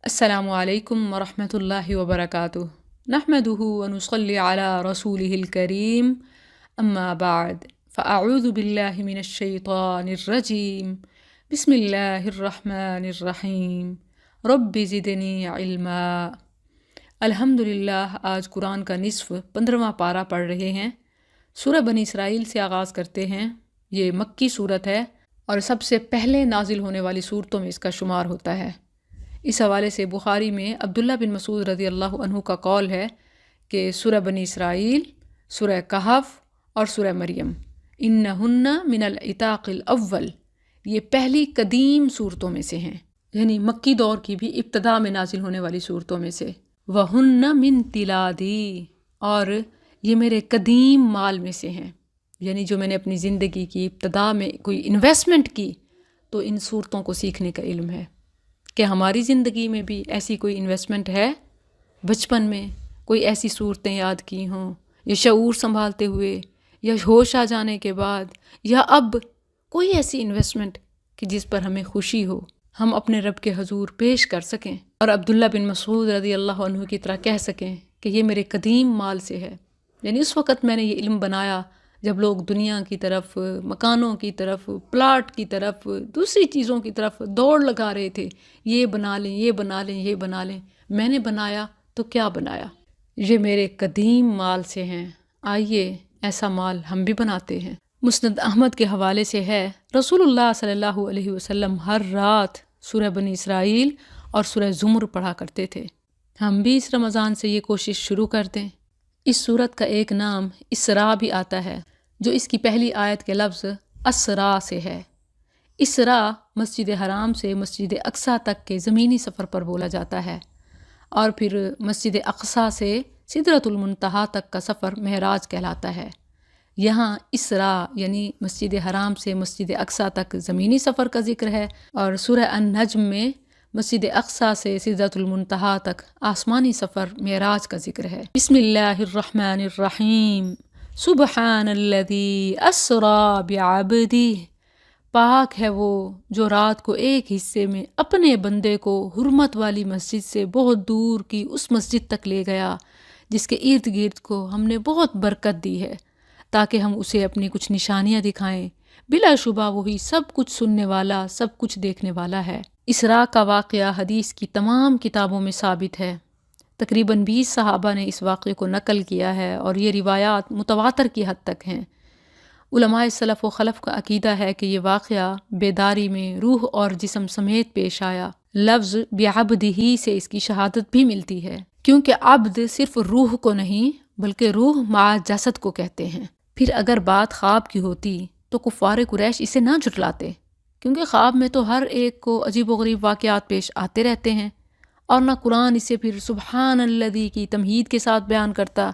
السلام علیکم ورحمۃ اللہ وبرکاتہ نحمده ونصلي على رسوله الكريم اما بعد فاعوذ باللہ من الشیطان الرجیم بسم اللہ الرحمن الرحیم رب زدنی علما۔ الحمد للہ آج قرآن کا نصف 15واں پارہ پڑھ رہے ہیں۔ سورہ بنی اسرائیل سے آغاز کرتے ہیں۔ یہ مکی صورت ہے اور سب سے پہلے نازل ہونے والی صورتوں میں اس کا شمار ہوتا ہے۔ اس حوالے سے بخاری میں عبداللہ بن مسعود رضی اللہ عنہ کا قول ہے کہ سورہ بنی اسرائیل، سورہ کہف اور سورہ مریم انہن من العتاق الاول، یہ پہلی قدیم صورتوں میں سے ہیں، یعنی مکی دور کی بھی ابتدا میں نازل ہونے والی صورتوں میں سے۔ وَهُنَّ مِن تِلَادِي، اور یہ میرے قدیم مال میں سے ہیں، یعنی جو میں نے اپنی زندگی کی ابتدا میں کوئی انویسٹمنٹ کی تو ان صورتوں کو سیکھنے کا علم ہے۔ کہ ہماری زندگی میں بھی ایسی کوئی انویسٹمنٹ ہے، بچپن میں کوئی ایسی صورتیں یاد کی ہوں، یا شعور سنبھالتے ہوئے، یا ہوش آ جانے کے بعد، یا اب کوئی ایسی انویسٹمنٹ کہ جس پر ہمیں خوشی ہو، ہم اپنے رب کے حضور پیش کر سکیں اور عبداللہ بن مسعود رضی اللہ عنہ کی طرح کہہ سکیں کہ یہ میرے قدیم مال سے ہے۔ یعنی اس وقت میں نے یہ علم بنایا جب لوگ دنیا کی طرف، مکانوں کی طرف، پلاٹ کی طرف، دوسری چیزوں کی طرف دوڑ لگا رہے تھے، یہ بنا لیں، یہ بنا لیں، یہ بنا لیں۔ میں نے بنایا تو کیا بنایا؟ یہ میرے قدیم مال سے ہیں، آئیے ایسا مال ہم بھی بناتے ہیں۔ مسند احمد کے حوالے سے ہے، رسول اللہ صلی اللہ علیہ وسلم ہر رات سورہ بنی اسرائیل اور سورہ زمر پڑھا کرتے تھے۔ ہم بھی اس رمضان سے یہ کوشش شروع کر دیں۔ اس سورت کا ایک نام اسراء بھی آتا ہے، جو اس کی پہلی آیت کے لفظ اسراء سے ہے۔ اسراء مسجد حرام سے مسجد اقصیٰ تک کے زمینی سفر پر بولا جاتا ہے، اور پھر مسجد اقصیٰ سے سدرۃ المنتہا تک کا سفر معراج کہلاتا ہے۔ یہاں اسراء یعنی مسجد حرام سے مسجد اقصیٰ تک زمینی سفر کا ذکر ہے، اور سورہ النجم میں مسجد اقصیٰ سے سدرۃ المنتہا تک آسمانی سفر معراج کا ذکر ہے۔ بسم اللہ الرحمن الرحیم، سبحان الذی اسریٰ بعبدہ، پاک ہے وہ جو رات کو ایک حصے میں اپنے بندے کو حرمت والی مسجد سے بہت دور کی اس مسجد تک لے گیا جس کے ارد گرد کو ہم نے بہت برکت دی ہے، تاکہ ہم اسے اپنی کچھ نشانیاں دکھائیں۔ بلا شبہ وہی سب کچھ سننے والا، سب کچھ دیکھنے والا ہے۔ اسراء کا واقعہ حدیث کی تمام کتابوں میں ثابت ہے۔ تقریباً 20 صحابہ نے اس واقعے کو نقل کیا ہے، اور یہ روایات متواتر کی حد تک ہیں۔ علماء سلف و خلف کا عقیدہ ہے کہ یہ واقعہ بیداری میں روح اور جسم سمیت پیش آیا۔ لفظ بعبدہ سے اس کی شہادت بھی ملتی ہے، کیونکہ عبد صرف روح کو نہیں بلکہ روح مع جسد کو کہتے ہیں۔ پھر اگر بات خواب کی ہوتی تو کفار قریش اسے نہ جھٹلاتے، کیونکہ خواب میں تو ہر ایک کو عجیب و غریب واقعات پیش آتے رہتے ہیں، اور نہ قرآن اسے پھر سبحان الذی کی تمہید کے ساتھ بیان کرتا،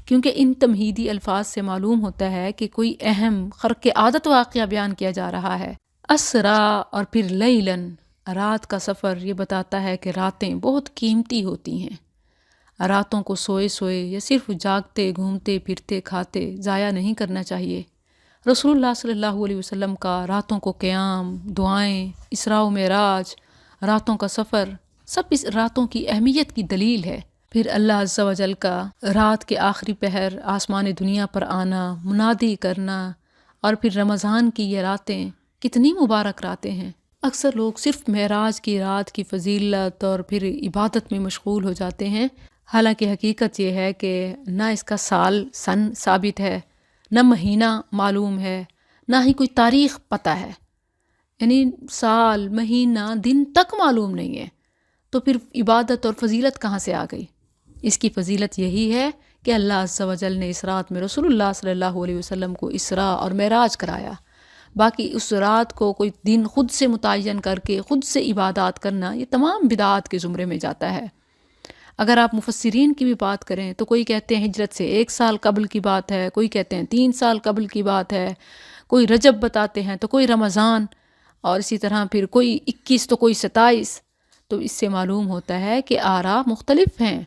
کیونکہ ان تمہیدی الفاظ سے معلوم ہوتا ہے کہ کوئی اہم خرق عادت واقعہ بیان کیا جا رہا ہے۔ اسراء اور پھر لیلاً، رات کا سفر، یہ بتاتا ہے کہ راتیں بہت قیمتی ہوتی ہیں۔ راتوں کو سوئے سوئے یا صرف جاگتے، گھومتے پھرتے، کھاتے ضائع نہیں کرنا چاہیے۔ رسول اللہ صلی اللہ علیہ وسلم کا راتوں کو قیام، دعائیں، اسراء و معراج، راتوں کا سفر، سب اس راتوں کی اہمیت کی دلیل ہے۔ پھر اللہ عز و جل کا رات کے آخری پہر آسمان دنیا پر آنا، منادی کرنا، اور پھر رمضان کی یہ راتیں کتنی مبارک راتیں ہیں۔ اکثر لوگ صرف معراج کی رات کی فضیلت اور پھر عبادت میں مشغول ہو جاتے ہیں، حالانکہ حقیقت یہ ہے کہ نہ اس کا سن ثابت ہے، نہ مہینہ معلوم ہے، نہ ہی کوئی تاریخ پتہ ہے، یعنی سال، مہینہ، دن تک معلوم نہیں ہے، تو پھر عبادت اور فضیلت کہاں سے آ گئی؟ اس کی فضیلت یہی ہے کہ اللہ عز و جل نے اس رات میں رسول اللہ صلی اللہ علیہ وسلم کو اسراء اور معراج کرایا۔ باقی اس رات کو کوئی دن خود سے متعین کر کے خود سے عبادات کرنا، یہ تمام بدعات کے زمرے میں جاتا ہے۔ اگر آپ مفسرین کی بھی بات کریں تو کوئی کہتے ہیں ہجرت سے 1 سال قبل کی بات ہے، کوئی کہتے ہیں 3 سال قبل کی بات ہے، کوئی رجب بتاتے ہیں تو کوئی رمضان، اور اسی طرح پھر کوئی 21 تو کوئی 27۔ تو اس سے معلوم ہوتا ہے کہ آراء مختلف ہیں،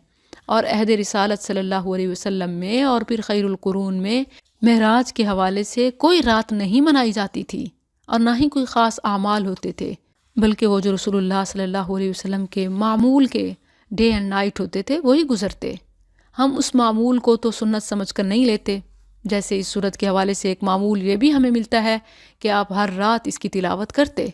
اور عہد رسالت صلی اللہ علیہ وسلم میں اور پھر خیر القرون میں معراج کے حوالے سے کوئی رات نہیں منائی جاتی تھی، اور نہ ہی کوئی خاص اعمال ہوتے تھے۔ بلکہ وہ جو رسول اللہ صلی اللہ علیہ وسلم کے معمول کے ڈے اینڈ نائٹ ہوتے تھے وہی گزرتے۔ ہم اس معمول کو تو سنت سمجھ کر نہیں لیتے۔ جیسے اس صورت کے حوالے سے ایک معمول یہ بھی ہمیں ملتا ہے کہ آپ ہر رات اس کی تلاوت کرتے،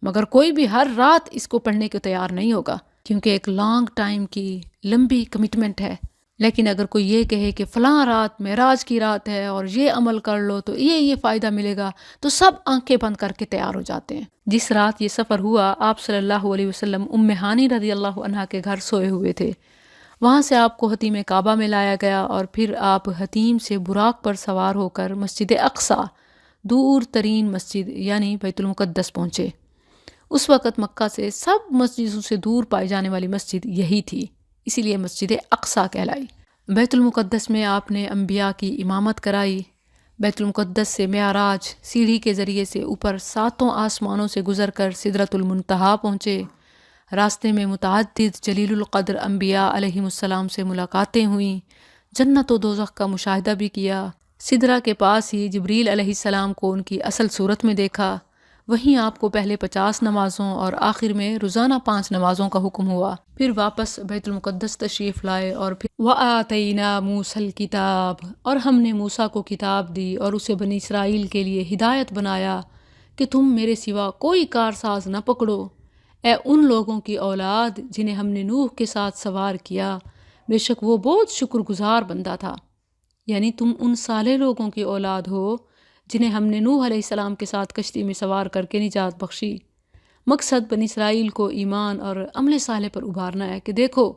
مگر کوئی بھی ہر رات اس کو پڑھنے کو تیار نہیں ہوگا، کیونکہ ایک لانگ ٹائم کی لمبی کمٹمنٹ ہے۔ لیکن اگر کوئی یہ کہے کہ فلاں رات معراج کی رات ہے اور یہ عمل کر لو تو یہ فائدہ ملے گا، تو سب آنکھیں بند کر کے تیار ہو جاتے ہیں۔ جس رات یہ سفر ہوا، آپ صلی اللہ علیہ وسلم ام ہانی رضی اللہ عنہا کے گھر سوئے ہوئے تھے۔ وہاں سے آپ کو حتیم کعبہ میں لایا گیا اور پھر آپ حتیم سے براق پر سوار ہو کر مسجد اقصیٰ، دور ترین مسجد یعنی بیت المقدس پہنچے۔ اس وقت مکہ سے سب مسجدوں سے دور پائی جانے والی مسجد یہی تھی، اسی لیے مسجد اقصیٰ کہلائی۔ بیت المقدس میں آپ نے انبیاء کی امامت کرائی۔ بیت المقدس سے معراج سیڑھی کے ذریعے سے اوپر 7 آسمانوں سے گزر کر سدرۃ المنتہا پہنچے۔ راستے میں متعدد جلیل القدر انبیاء علیہم السلام سے ملاقاتیں ہوئیں، جنت و دوزخ کا مشاہدہ بھی کیا۔ سدرہ کے پاس ہی جبریل علیہ السلام کو ان کی اصل صورت میں دیکھا۔ وہیں آپ کو پہلے 50 نمازوں اور آخر میں روزانہ 5 نمازوں کا حکم ہوا۔ پھر واپس بیت المقدس تشریف لائے اور پھر وَآتَيْنَا مُوسَى الْكِتَابَ، اور ہم نے موسیٰ کو کتاب دی اور اسے بنی اسرائیل کے لیے ہدایت بنایا کہ تم میرے سوا کوئی کارساز نہ پکڑو، اے ان لوگوں کی اولاد جنہیں ہم نے نوح کے ساتھ سوار کیا، بے شک وہ بہت شکر گزار بندہ تھا۔ یعنی تم ان صالح لوگوں کی اولاد ہو جنہیں ہم نے نوح علیہ السلام کے ساتھ کشتی میں سوار کر کے نجات بخشی۔ مقصد بنی اسرائیل کو ایمان اور عمل صالح پر ابھارنا ہے کہ دیکھو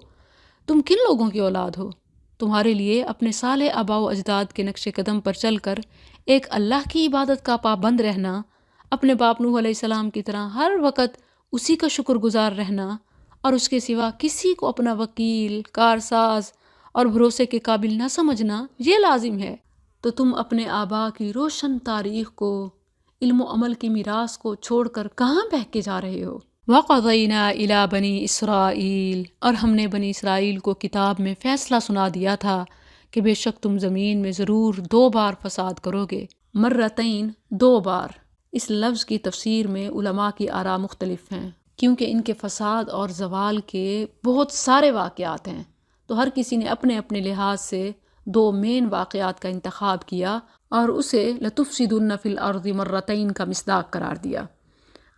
تم کن لوگوں کی اولاد ہو۔ تمہارے لیے اپنے صالح آباء و اجداد کے نقش قدم پر چل کر ایک اللہ کی عبادت کا پابند رہنا، اپنے باپ نوح علیہ السلام کی طرح ہر وقت اسی کا شکر گزار رہنا اور اس کے سوا کسی کو اپنا وکیل، کارساز اور بھروسے کے قابل نہ سمجھنا، یہ لازم ہے۔ تو تم اپنے آباء کی روشن تاریخ کو، علم و عمل کی میراث کو چھوڑ کر کہاں بہہ کے جا رہے ہو؟ وَقَضَيْنَا إِلَىٰ بَنِي إِسْرَائِيلَ، اور ہم نے بنی اسرائیل کو کتاب میں فیصلہ سنا دیا تھا کہ بے شک تم زمین میں ضرور 2 بار فساد کرو گے۔ مرتین، 2 بار۔ اس لفظ کی تفسیر میں علماء کی آراء مختلف ہیں، کیونکہ ان کے فساد اور زوال کے بہت سارے واقعات ہیں، تو ہر کسی نے اپنے اپنے لحاظ سے 2 مین واقعات کا انتخاب کیا اور اسے لَتُفْسِدُنَّ فِي الْأَرْضِ مرتین کا مصداق قرار دیا۔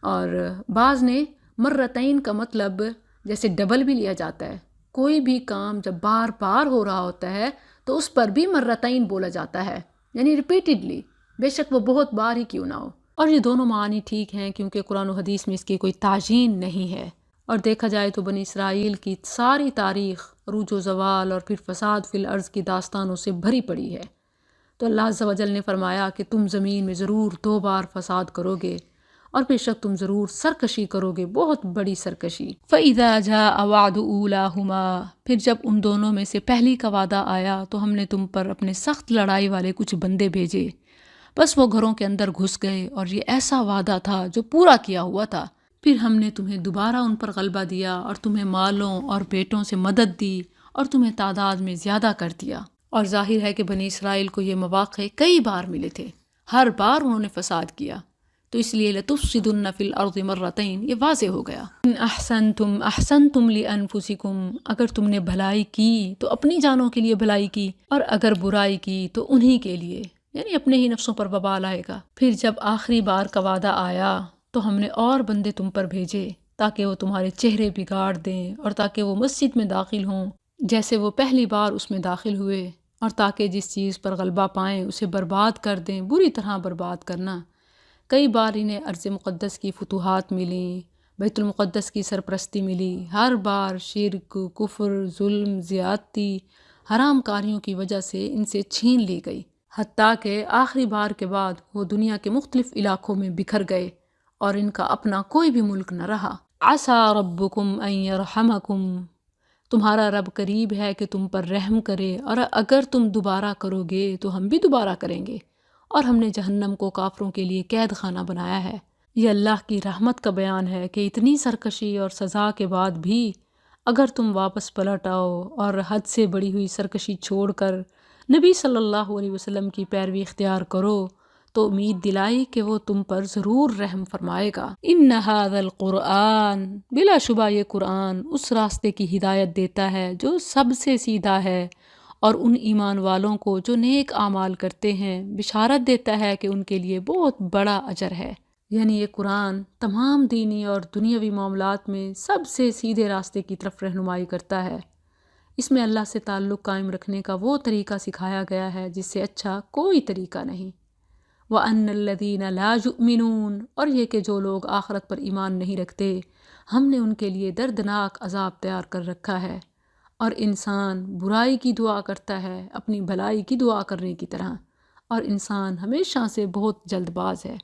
اور بعض نے مرتین کا مطلب جیسے ڈبل بھی لیا جاتا ہے، کوئی بھی کام جب بار بار ہو رہا ہوتا ہے تو اس پر بھی مرتین بولا جاتا ہے، یعنی ریپیٹڈلی، بے شک وہ بہت بار ہی کیوں نہ ہو۔ اور یہ دونوں معنی ٹھیک ہیں کیونکہ قرآن و حدیث میں اس کی کوئی تعجین نہیں ہے۔ اور دیکھا جائے تو بنی اسرائیل کی ساری تاریخ عروج و زوال اور پھر فساد فی الارض کی داستانوں سے بھری پڑی ہے۔ تو اللہ عز و جل نے فرمایا کہ تم زمین میں ضرور 2 بار فساد کرو گے اور بے شک تم ضرور سرکشی کرو گے، بہت بڑی سرکشی۔ فَإِذَا جَاءَ وَعْدُ أُولَاهُمَا، پھر جب ان دونوں میں سے پہلی کا وعدہ آیا تو ہم نے تم پر اپنے سخت لڑائی والے کچھ بندے بھیجے، بس وہ گھروں کے اندر گھس گئے اور یہ ایسا وعدہ تھا جو پورا کیا ہوا تھا۔ پھر ہم نے تمہیں دوبارہ ان پر غلبہ دیا اور تمہیں مالوں اور بیٹوں سے مدد دی اور تمہیں تعداد میں زیادہ کر دیا۔ اور ظاہر ہے کہ بنی اسرائیل کو یہ مواقع کئی بار ملے تھے، ہر بار انہوں نے فساد کیا، تو اس لیے لَتُفْسِدُنَّ فِي الْأَرْضِ مرتین یہ واضح ہو گیا۔ إِنْ أَحْسَنْتُمْ أَحْسَنْتُمْ لِأَنفُسِكُمْ، اگر تم نے بھلائی کی تو اپنی جانوں کے لیے بھلائی کی، اور اگر برائی کی تو انہی کے لیے، یعنی اپنے ہی نفسوں پر وبال آئے گا۔ پھر جب آخری بار کا وعدہ آیا تو ہم نے اور بندے تم پر بھیجے تاکہ وہ تمہارے چہرے بگاڑ دیں اور تاکہ وہ مسجد میں داخل ہوں جیسے وہ پہلی بار اس میں داخل ہوئے، اور تاکہ جس چیز پر غلبہ پائیں اسے برباد کر دیں، بری طرح برباد کرنا۔ کئی بار انہیں ارض مقدس کی فتوحات ملیں، بیت المقدس کی سرپرستی ملی، ہر بار شرک، کفر، ظلم، زیادتی، حرام کاریوں کی وجہ سے ان سے چھین لی گئی، حتیٰ کہ آخری بار کے بعد وہ دنیا کے مختلف علاقوں میں بکھر گئے اور ان کا اپنا کوئی بھی ملک نہ رہا۔ عَسَىٰ رَبُّكُمْ أَن يَرْحَمَكُمْ، تمہارا رب قریب ہے کہ تم پر رحم کرے، اور اگر تم دوبارہ کرو گے تو ہم بھی دوبارہ کریں گے، اور ہم نے جہنم کو کافروں کے لیے قید خانہ بنایا ہے۔ یہ اللہ کی رحمت کا بیان ہے کہ اتنی سرکشی اور سزا کے بعد بھی اگر تم واپس پلٹ آؤ اور حد سے بڑی ہوئی سرکشی چھوڑ کر نبی صلی اللہ علیہ وسلم کی پیروی اختیار کرو تو امید دلائی کہ وہ تم پر ضرور رحم فرمائے گا۔ ان ھذا القرآن، بلا شبہ یہ قرآن اس راستے کی ہدایت دیتا ہے جو سب سے سیدھا ہے، اور ان ایمان والوں کو جو نیک اعمال کرتے ہیں بشارت دیتا ہے کہ ان کے لیے بہت بڑا اجر ہے۔ یعنی یہ قرآن تمام دینی اور دنیاوی معاملات میں سب سے سیدھے راستے کی طرف رہنمائی کرتا ہے۔ اس میں اللہ سے تعلق قائم رکھنے کا وہ طریقہ سکھایا گیا ہے جس سے اچھا کوئی طریقہ نہیں۔ وَأَنَّ الَّذِينَ لَا يُؤْمِنُونَ، اور یہ کہ جو لوگ آخرت پر ایمان نہیں رکھتے ہم نے ان کے لیے دردناک عذاب تیار کر رکھا ہے۔ اور انسان برائی کی دعا کرتا ہے اپنی بھلائی کی دعا کرنے کی طرح، اور انسان ہمیشہ سے بہت جلد باز ہے۔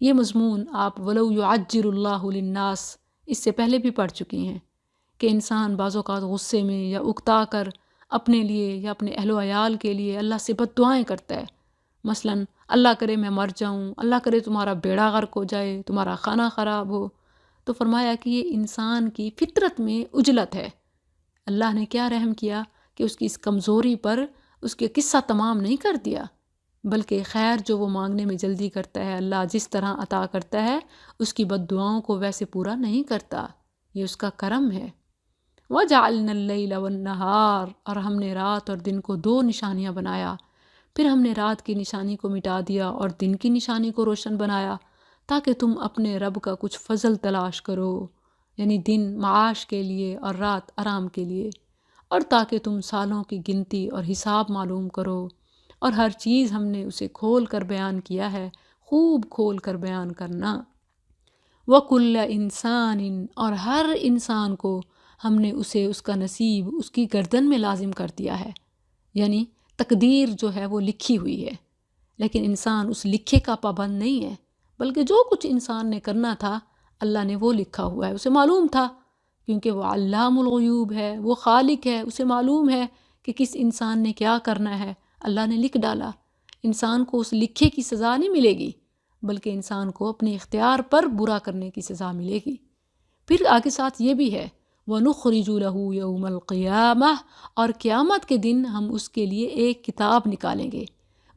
یہ مضمون آپ وَلَوْ يُعَجِّلُ اللَّهُ لِلنَّاسِ اس سے پہلے بھی پڑھ چکی ہیں کہ انسان بعض اوقات غصے میں یا اکتا کر اپنے لیے یا اپنے اہل و عیال کے لیے اللہ سے بد دعائیں کرتا ہے۔ مثلاً اللہ کرے میں مر جاؤں، اللہ کرے تمہارا بیڑا غرق ہو جائے، تمہارا کھانا خراب ہو۔ تو فرمایا کہ یہ انسان کی فطرت میں عجلت ہے۔ اللہ نے کیا رحم کیا کہ اس کی اس کمزوری پر اس کے قصہ تمام نہیں کر دیا، بلکہ خیر جو وہ مانگنے میں جلدی کرتا ہے اللہ جس طرح عطا کرتا ہے اس کی بد دعاؤں کو ویسے پورا نہیں کرتا، یہ اس کا کرم ہے۔ وَجَعَلْنَا اللَّيْلَ وَالنَّهَارَ، اور ہم نے رات اور دن کو دو نشانیاں بنایا، پھر ہم نے رات کی نشانی کو مٹا دیا اور دن کی نشانی کو روشن بنایا تاکہ تم اپنے رب کا کچھ فضل تلاش کرو، یعنی دن معاش کے لیے اور رات آرام کے لیے، اور تاکہ تم سالوں کی گنتی اور حساب معلوم کرو، اور ہر چیز ہم نے اسے کھول کر بیان کیا ہے، خوب کھول کر بیان کرنا۔ وَكُلَّ إِنسَانٍ، اور ہر انسان کو ہم نے اسے اس کا نصیب اس کی گردن میں لازم کر دیا ہے، یعنی تقدیر جو ہے وہ لکھی ہوئی ہے، لیکن انسان اس لکھے کا پابند نہیں ہے، بلکہ جو کچھ انسان نے کرنا تھا اللہ نے وہ لکھا ہوا ہے، اسے معلوم تھا، کیونکہ وہ علام الغیوب ہے، وہ خالق ہے، اسے معلوم ہے کہ کس انسان نے کیا کرنا ہے، اللہ نے لکھ ڈالا۔ انسان کو اس لکھے کی سزا نہیں ملے گی، بلکہ انسان کو اپنے اختیار پر برا کرنے کی سزا ملے گی۔ پھر آگے ساتھ یہ بھی ہے وَنُخْرِجُ لَهُ يَوْمَ الْقِيَامَةِ، اور قیامت کے دن ہم اس کے لیے ایک کتاب نکالیں گے۔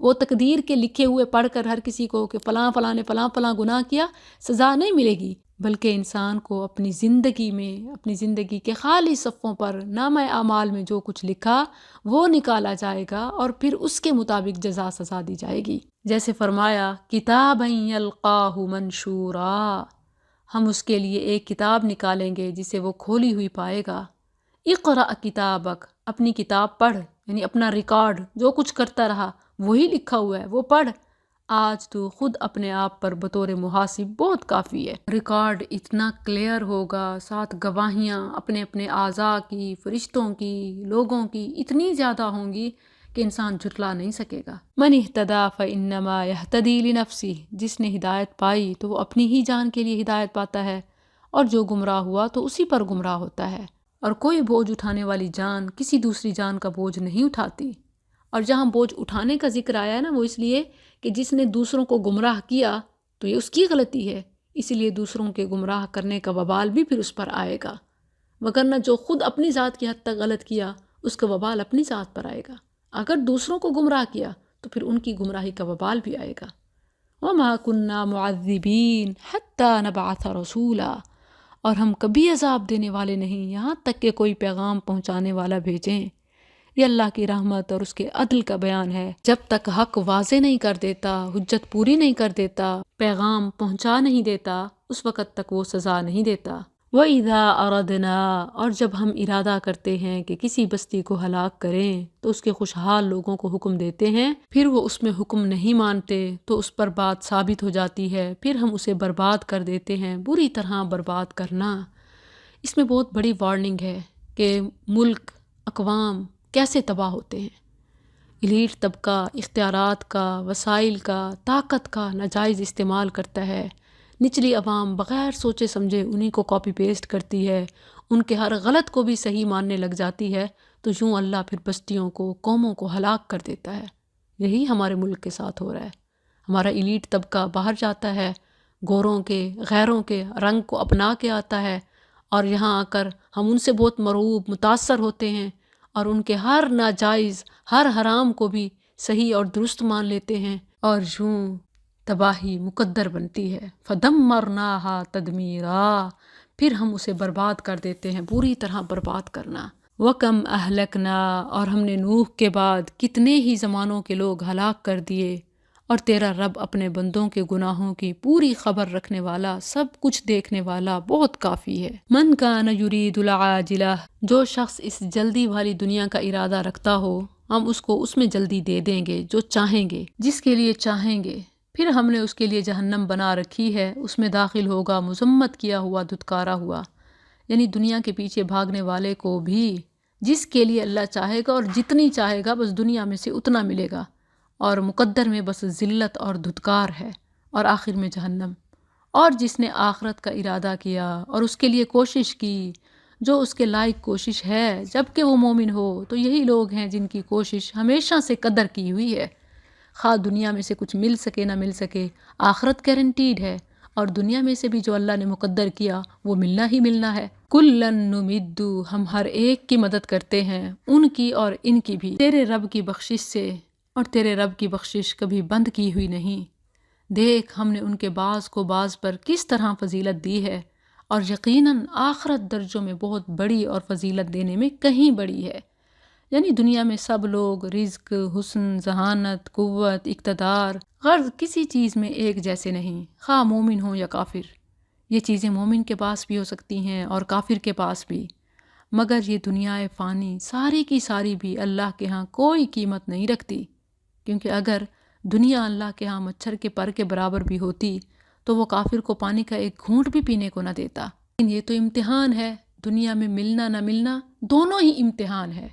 وہ تقدیر کے لکھے ہوئے پڑھ کر ہر کسی کو کہ فلاں فلاں نے فلاں فلاں گناہ کیا سزا نہیں ملے گی، بلکہ انسان کو اپنی زندگی میں اپنی زندگی کے خالی صفحوں پر نامہ اعمال میں جو کچھ لکھا وہ نکالا جائے گا، اور پھر اس کے مطابق جزا سزا دی جائے گی۔ جیسے فرمایا کتابًا یلقاہ منشورا، ہم اس کے لیے ایک کتاب نکالیں گے جسے وہ کھولی ہوئی پائے گا۔ اقرأ کتابک، اپنی کتاب پڑھ، یعنی اپنا ریکارڈ جو کچھ کرتا رہا وہی لکھا ہوا ہے وہ پڑھ، آج تو خود اپنے آپ پر بطور محاسب بہت کافی ہے۔ ریکارڈ اتنا کلیئر ہوگا، ساتھ گواہیاں اپنے اپنے اعضاء کی، فرشتوں کی، لوگوں کی اتنی زیادہ ہوں گی کہ انسان جھٹلا نہیں سکے گا۔ من اہتدی فانما یہتدی لنفسہ، جس نے ہدایت پائی تو وہ اپنی ہی جان کے لیے ہدایت پاتا ہے، اور جو گمراہ ہوا تو اسی پر گمراہ ہوتا ہے۔ اور کوئی بوجھ اٹھانے والی جان کسی دوسری جان کا بوجھ نہیں اٹھاتی۔ اور جہاں بوجھ اٹھانے کا ذکر آیا ہے نا، وہ اس لیے کہ جس نے دوسروں کو گمراہ کیا تو یہ اس کی غلطی ہے، اس لیے دوسروں کے گمراہ کرنے کا وبال بھی پھر اس پر آئے گا، وگرنہ جو خود اپنی ذات کی حد تک غلط کیا اس کا وبال اپنی ذات پر آئے گا، اگر دوسروں کو گمراہ کیا تو پھر ان کی گمراہی کا وبال بھی آئے گا۔ وَمَا كُنَّا مُعَذِّبِينَ حَتَّى نَبْعَثَ رَسُولًا، اور ہم کبھی عذاب دینے والے نہیں یہاں تک کہ کوئی پیغام پہنچانے والا بھیجیں۔ یہ اللہ کی رحمت اور اس کے عدل کا بیان ہے، جب تک حق واضح نہیں کر دیتا، حجت پوری نہیں کر دیتا، پیغام پہنچا نہیں دیتا، اس وقت تک وہ سزا نہیں دیتا۔ وَإِذَا أَرَدْنَا، اور جب ہم ارادہ کرتے ہیں کہ کسی بستی کو ہلاک کریں تو اس کے خوشحال لوگوں کو حکم دیتے ہیں، پھر وہ اس میں حکم نہیں مانتے تو اس پر بات ثابت ہو جاتی ہے، پھر ہم اسے برباد کر دیتے ہیں، بری طرح برباد کرنا۔ اس میں بہت بڑی وارننگ ہے کہ ملک، اقوام کیسے تباہ ہوتے ہیں۔ ایلیٹ طبقہ اختیارات کا، وسائل کا، طاقت کا ناجائز استعمال کرتا ہے، نچلی عوام بغیر سوچے سمجھے انہی کو کاپی پیسٹ کرتی ہے، ان کے ہر غلط کو بھی صحیح ماننے لگ جاتی ہے، تو یوں اللہ پھر بستیوں کو، قوموں کو ہلاک کر دیتا ہے۔ یہی ہمارے ملک کے ساتھ ہو رہا ہے۔ ہمارا ایلیٹ طبقہ باہر جاتا ہے، گوروں کے، غیروں کے رنگ کو اپنا کے آتا ہے، اور یہاں آ کر ہم ان سے بہت مرعوب، متاثر ہوتے ہیں، اور ان کے ہر ناجائز، ہر حرام کو بھی صحیح اور درست مان لیتے ہیں، اور یوں تباہی مقدر بنتی ہے۔ فَدَمَّرْنَاهَا تَدْمِيرًا، پھر ہم اسے برباد کر دیتے ہیں، پوری طرح برباد کرنا۔ وَكَمْ أَهْلَكْنَا، اور ہم نے نوح کے بعد کتنے ہی زمانوں کے لوگ ہلاک کر دیے، اور تیرا رب اپنے بندوں کے گناہوں کی پوری خبر رکھنے والا، سب کچھ دیکھنے والا، بہت کافی ہے۔ مَنْ كَانَ يُرِيدُ الْعَاجِلَةَ، جو شخص اس جلدی والی دنیا کا ارادہ رکھتا ہو، ہم اس کو اس میں جلدی دے دیں گے جو چاہیں گے، جس کے لیے چاہیں گے۔ پھر ہم نے اس کے لیے جہنم بنا رکھی ہے، اس میں داخل ہوگا مذمت کیا ہوا، دھتکارا ہوا۔ یعنی دنیا کے پیچھے بھاگنے والے کو بھی جس کے لیے اللہ چاہے گا اور جتنی چاہے گا بس دنیا میں سے اتنا ملے گا، اور مقدر میں بس ذلت اور دھتکار ہے، اور آخر میں جہنم۔ اور جس نے آخرت کا ارادہ کیا اور اس کے لیے کوشش کی، جو اس کے لائق کوشش ہے جب کہ وہ مومن ہو، تو یہی لوگ ہیں جن کی کوشش ہمیشہ سے قدر کی ہوئی ہے۔ خواہ دنیا میں سے کچھ مل سکے نہ مل سکے، آخرت گارنٹیڈ ہے، اور دنیا میں سے بھی جو اللہ نے مقدر کیا وہ ملنا ہی ملنا ہے۔ کُلًّا نُمِدُّ، ہم ہر ایک کی مدد کرتے ہیں، ان کی اور ان کی بھی، تیرے رب کی بخشش سے، اور تیرے رب کی بخشش کبھی بند کی ہوئی نہیں۔ دیکھ ہم نے ان کے بعض کو بعض پر کس طرح فضیلت دی ہے، اور یقیناً آخرت درجوں میں بہت بڑی اور فضیلت دینے میں کہیں بڑی ہے۔ یعنی دنیا میں سب لوگ رزق، حسن، ذہانت، قوت، اقتدار، غرض کسی چیز میں ایک جیسے نہیں، خواہ مومن ہو یا کافر۔ یہ چیزیں مومن کے پاس بھی ہو سکتی ہیں اور کافر کے پاس بھی، مگر یہ دنیا فانی ساری کی ساری بھی اللہ کے ہاں کوئی قیمت نہیں رکھتی، کیونکہ اگر دنیا اللہ کے ہاں مچھر کے پر کے برابر بھی ہوتی تو وہ کافر کو پانی کا ایک گھونٹ بھی پینے کو نہ دیتا۔ لیکن یہ تو امتحان ہے، دنیا میں ملنا نہ ملنا دونوں ہی امتحان ہے،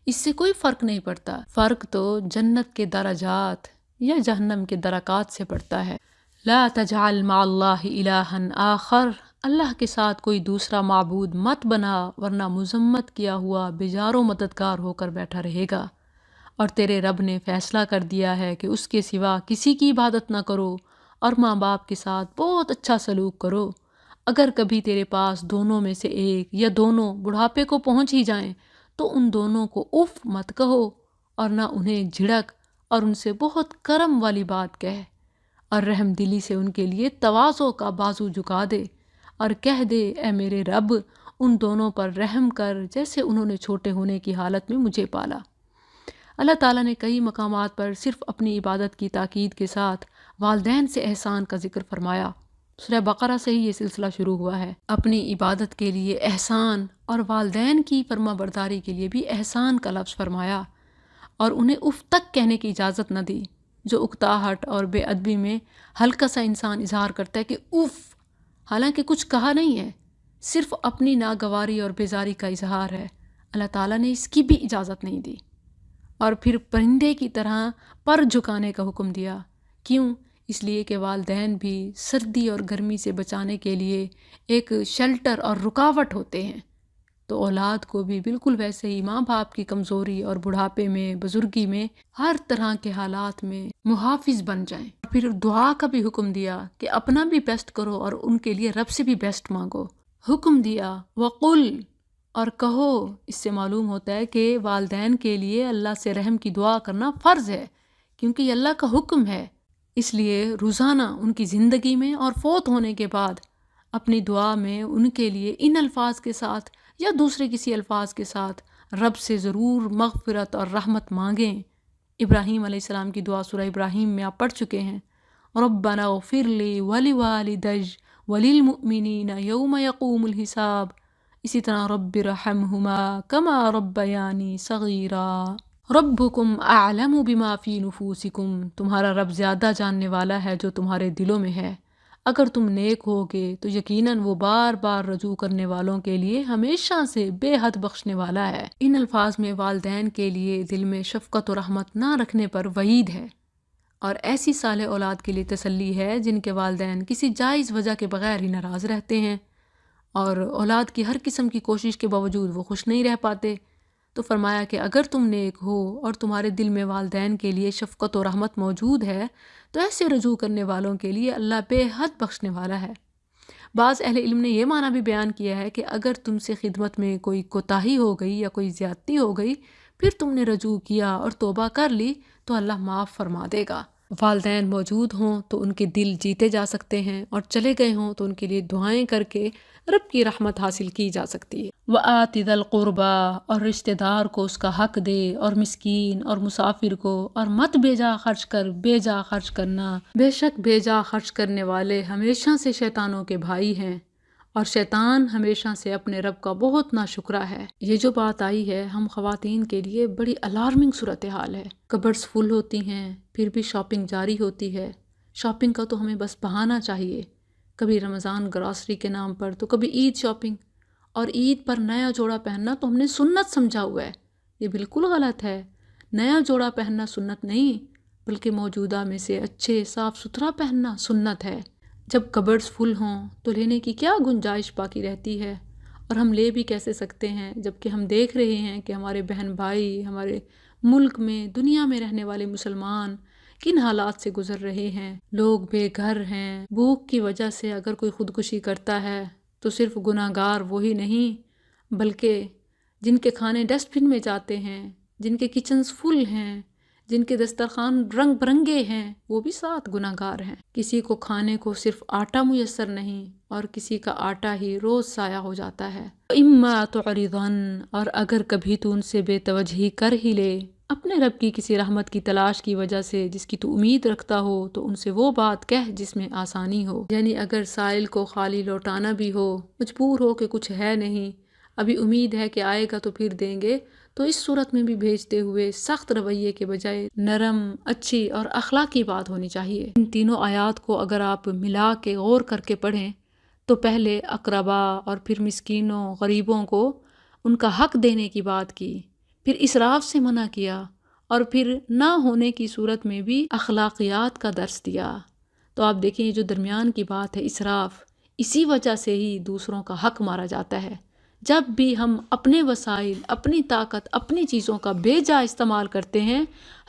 اس سے کوئی فرق نہیں پڑتا۔ فرق تو جنت کے درجات یا جہنم کے درکات سے پڑتا ہے۔ لا تجعل مع اللہ الہا آخر، اللہ کے ساتھ کوئی دوسرا معبود مت بنا، ورنہ مذمت کیا ہوا بیزار و مددگار ہو کر بیٹھا رہے گا۔ اور تیرے رب نے فیصلہ کر دیا ہے کہ اس کے سوا کسی کی عبادت نہ کرو، اور ماں باپ کے ساتھ بہت اچھا سلوک کرو۔ اگر کبھی تیرے پاس دونوں میں سے ایک یا دونوں بڑھاپے کو پہنچ ہی جائیں تو ان دونوں کو اف مت کہو، اور نہ انہیں جھڑک، اور ان سے بہت کرم والی بات کہہ، اور رحم دلی سے ان کے لیے تواضع کا بازو جھکا دے، اور کہہ دے اے میرے رب ان دونوں پر رحم کر جیسے انہوں نے چھوٹے ہونے کی حالت میں مجھے پالا۔ اللہ تعالیٰ نے کئی مقامات پر صرف اپنی عبادت کی تاکید کے ساتھ والدین سے احسان کا ذکر فرمایا۔ سورہ بقرہ سے ہی یہ سلسلہ شروع ہوا ہے۔ اپنی عبادت کے لیے احسان اور والدین کی فرما برداری کے لیے بھی احسان کا لفظ فرمایا، اور انہیں اف تک کہنے کی اجازت نہ دی، جو اکتاہٹ اور بے ادبی میں ہلکا سا انسان اظہار کرتا ہے کہ اف، حالانکہ کچھ کہا نہیں ہے، صرف اپنی ناگواری اور بیزاری کا اظہار ہے۔ اللہ تعالیٰ نے اس کی بھی اجازت نہیں دی، اور پھر پرندے کی طرح پر جھکانے کا حکم دیا۔ کیوں؟ اس لیے کہ والدین بھی سردی اور گرمی سے بچانے کے لیے ایک شیلٹر اور رکاوٹ ہوتے ہیں، تو اولاد کو بھی بالکل ویسے ہی ماں باپ کی کمزوری اور بڑھاپے میں، بزرگی میں، ہر طرح کے حالات میں محافظ بن جائیں۔ پھر دعا کا بھی حکم دیا کہ اپنا بھی بیسٹ کرو اور ان کے لیے رب سے بھی بیسٹ مانگو۔ حکم دیا وَقُلْ، اور کہو۔ اس سے معلوم ہوتا ہے کہ والدین کے لیے اللہ سے رحم کی دعا کرنا فرض ہے، کیونکہ یہ اللہ کا حکم ہے۔ اس لیے روزانہ ان کی زندگی میں اور فوت ہونے کے بعد اپنی دعا میں ان کے لیے ان الفاظ کے ساتھ یا دوسرے کسی الفاظ کے ساتھ رب سے ضرور مغفرت اور رحمت مانگیں۔ ابراہیم علیہ السلام کی دعا سورہ ابراہیم میں آپ پڑھ چکے ہیں، ربنا اغفر لی ولوالدی وللمؤمنین یوم یقوم الحساب۔ اسی طرح رب ارحمہما کما ربیانی صغیرا، ربکم اعلم بما فی نفوسکم، تمہارا رب زیادہ جاننے والا ہے جو تمہارے دلوں میں ہے۔ اگر تم نیک ہوگے تو یقیناً وہ بار بار رجوع کرنے والوں کے لیے ہمیشہ سے بے حد بخشنے والا ہے۔ ان الفاظ میں والدین کے لیے دل میں شفقت و رحمت نہ رکھنے پر وعید ہے، اور ایسی صالح اولاد کے لیے تسلی ہے جن کے والدین کسی جائز وجہ کے بغیر ہی ناراض رہتے ہیں، اور اولاد کی ہر قسم کی کوشش کے باوجود وہ خوش نہیں رہ پاتے۔ تو فرمایا کہ اگر تم نیک ہو اور تمہارے دل میں والدین کے لیے شفقت و رحمت موجود ہے تو ایسے رجوع کرنے والوں کے لیے اللہ بے حد بخشنے والا ہے۔ بعض اہل علم نے یہ معنی بھی بیان کیا ہے کہ اگر تم سے خدمت میں کوئی کوتاہی ہو گئی یا کوئی زیادتی ہو گئی، پھر تم نے رجوع کیا اور توبہ کر لی تو اللہ معاف فرما دے گا۔ والدین موجود ہوں تو ان کے دل جیتے جا سکتے ہیں، اور چلے گئے ہوں تو ان کے لیے دعائیں کر کے رب کی رحمت حاصل کی جا سکتی ہے۔ وَآتِ ذَا الْقُرْبَىٰ، اور رشتہ دار کو اس کا حق دے، اور مسکین اور مسافر کو، اور مت بیجا خرچ کر، بیجا خرچ کرنا، بے شک بیجا خرچ کرنے والے ہمیشہ سے شیطانوں کے بھائی ہیں، اور شیطان ہمیشہ سے اپنے رب کا بہت ناشکرا ہے۔ یہ جو بات آئی ہے ہم خواتین کے لیے بڑی الارمنگ صورتحال ہے۔ کبرز فل ہوتی ہیں، پھر بھی شاپنگ جاری ہوتی ہے۔ شاپنگ کا تو ہمیں بس بہانہ چاہیے، کبھی رمضان گراسری کے نام پر تو کبھی عید شاپنگ، اور عید پر نیا جوڑا پہننا تو ہم نے سنت سمجھا ہوا ہے۔ یہ بالکل غلط ہے۔ نیا جوڑا پہننا سنت نہیں، بلکہ موجودہ میں سے اچھے صاف ستھرا پہننا سنت ہے۔ جب کبرز فل ہوں تو لینے کی کیا گنجائش باقی رہتی ہے؟ اور ہم لے بھی کیسے سکتے ہیں جبکہ ہم دیکھ رہے ہیں کہ ہمارے بہن بھائی ہمارے ملک میں، دنیا میں رہنے والے مسلمان کن حالات سے گزر رہے ہیں۔ لوگ بے گھر ہیں، بھوک کی وجہ سے اگر کوئی خودکشی کرتا ہے تو صرف گناہ گار وہی نہیں، بلکہ جن کے کھانے ڈسٹ بن میں جاتے ہیں، جن کے کچنز فل ہیں، جن کے دسترخوان رنگ برنگے ہیں، وہ بھی ساتھ گناہ گار ہیں۔ کسی کو کھانے کو صرف آٹا میسر نہیں، اور کسی کا آٹا ہی روز ضائع ہو جاتا ہے۔ اما تعرضن، اور اگر کبھی تو ان سے بے توجہی کر ہی لے اپنے رب کی کسی رحمت کی تلاش کی وجہ سے جس کی تو امید رکھتا ہو، تو ان سے وہ بات کہہ جس میں آسانی ہو۔ یعنی اگر سائل کو خالی لوٹانا بھی ہو، مجبور ہو کہ کچھ ہے نہیں، ابھی امید ہے کہ آئے گا تو پھر دیں گے، تو اس صورت میں بھی بھیجتے ہوئے سخت رویے کے بجائے نرم، اچھی اور اخلاقی بات ہونی چاہیے۔ ان تینوں آیات کو اگر آپ ملا کے غور کر کے پڑھیں تو پہلے اقربا اور پھر مسکینوں، غریبوں کو ان کا حق دینے کی بات کی، پھر اسراف سے منع کیا، اور پھر نہ ہونے کی صورت میں بھی اخلاقیات کا درس دیا۔ تو آپ دیکھیں یہ جو درمیان کی بات ہے اسراف، اسی وجہ سے ہی دوسروں کا حق مارا جاتا ہے۔ جب بھی ہم اپنے وسائل، اپنی طاقت، اپنی چیزوں کا بے جا استعمال کرتے ہیں،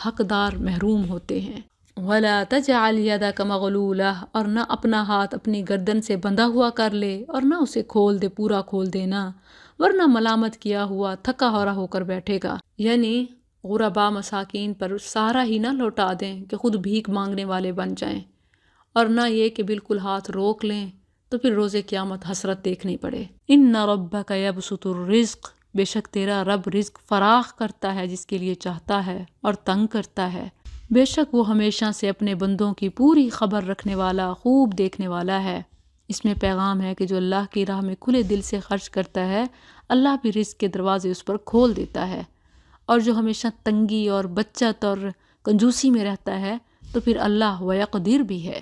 حقدار محروم ہوتے ہیں۔ وَلَا تَجْعَلْ يَدَكَ مَغْلُولَةً، اور نہ اپنا ہاتھ اپنی گردن سے بندھا ہوا کر لے، اور نہ اسے کھول دے، پورا کھول دینا، ورنہ ملامت کیا ہوا تھکا ہورا ہو کر بیٹھے گا۔ یعنی غربا مساکین پر سارا ہی نہ لوٹا دیں کہ خود بھیک مانگنے والے بن جائیں، اور نہ یہ کہ بالکل ہاتھ روک لیں تو پھر روز قیامت حسرت دیکھنی پڑے۔ ان ربک یبسط الرزق، بے شک تیرا رب رزق فراخ کرتا ہے جس کے لیے چاہتا ہے، اور تنگ کرتا ہے۔ بے شک وہ ہمیشہ سے اپنے بندوں کی پوری خبر رکھنے والا، خوب دیکھنے والا ہے۔ اس میں پیغام ہے کہ جو اللہ کی راہ میں کھلے دل سے خرچ کرتا ہے، اللہ بھی رزق کے دروازے اس پر کھول دیتا ہے، اور جو ہمیشہ تنگی اور بچت اور کنجوسی میں رہتا ہے تو پھر اللہ ویقدر بھی ہے۔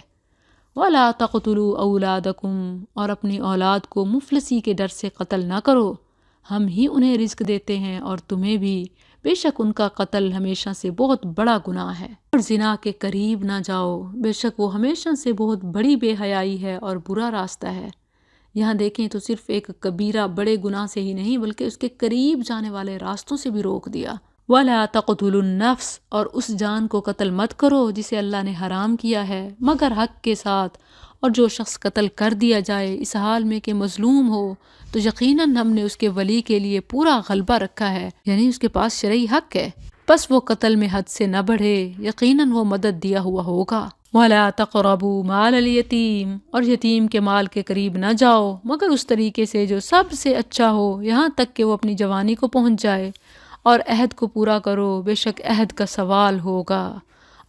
وَلَا تَقْتُلُوا أَوْلَادَكُمْ، اور اپنی اولاد کو مفلسی کے ڈر سے قتل نہ کرو، ہم ہی انہیں رزق دیتے ہیں اور تمہیں بھی، بے شک ان کا قتل ہمیشہ سے بہت بڑا گناہ ہے۔ اور زنا کے قریب نہ جاؤ، بے شک وہ ہمیشہ سے بہت بڑی بے حیائی ہے اور برا راستہ ہے۔ یہاں دیکھیں تو صرف ایک کبیرہ بڑے گناہ سے ہی نہیں بلکہ اس کے قریب جانے والے راستوں سے بھی روک دیا۔ وَلَا تَقْتُلُوا النَّفْسَ، اور اس جان کو قتل مت کرو جسے اللہ نے حرام کیا ہے مگر حق کے ساتھ، اور جو شخص قتل کر دیا جائے اس حال میں کہ مظلوم ہو تو یقیناً ہم نے اس کے ولی کے لیے پورا غلبہ رکھا ہے، یعنی اس کے پاس شرعی حق ہے، بس وہ قتل میں حد سے نہ بڑھے، یقیناً وہ مدد دیا ہوا ہوگا۔ وَلَا تَقْرَبُوا مَالَ الْيَتِيمِ، اور یتیم کے مال کے قریب نہ جاؤ مگر اس طریقے سے جو سب سے اچھا ہو، یہاں تک کہ وہ اپنی جوانی کو پہنچ جائے، اور عہد کو پورا کرو، بے شک عہد کا سوال ہوگا،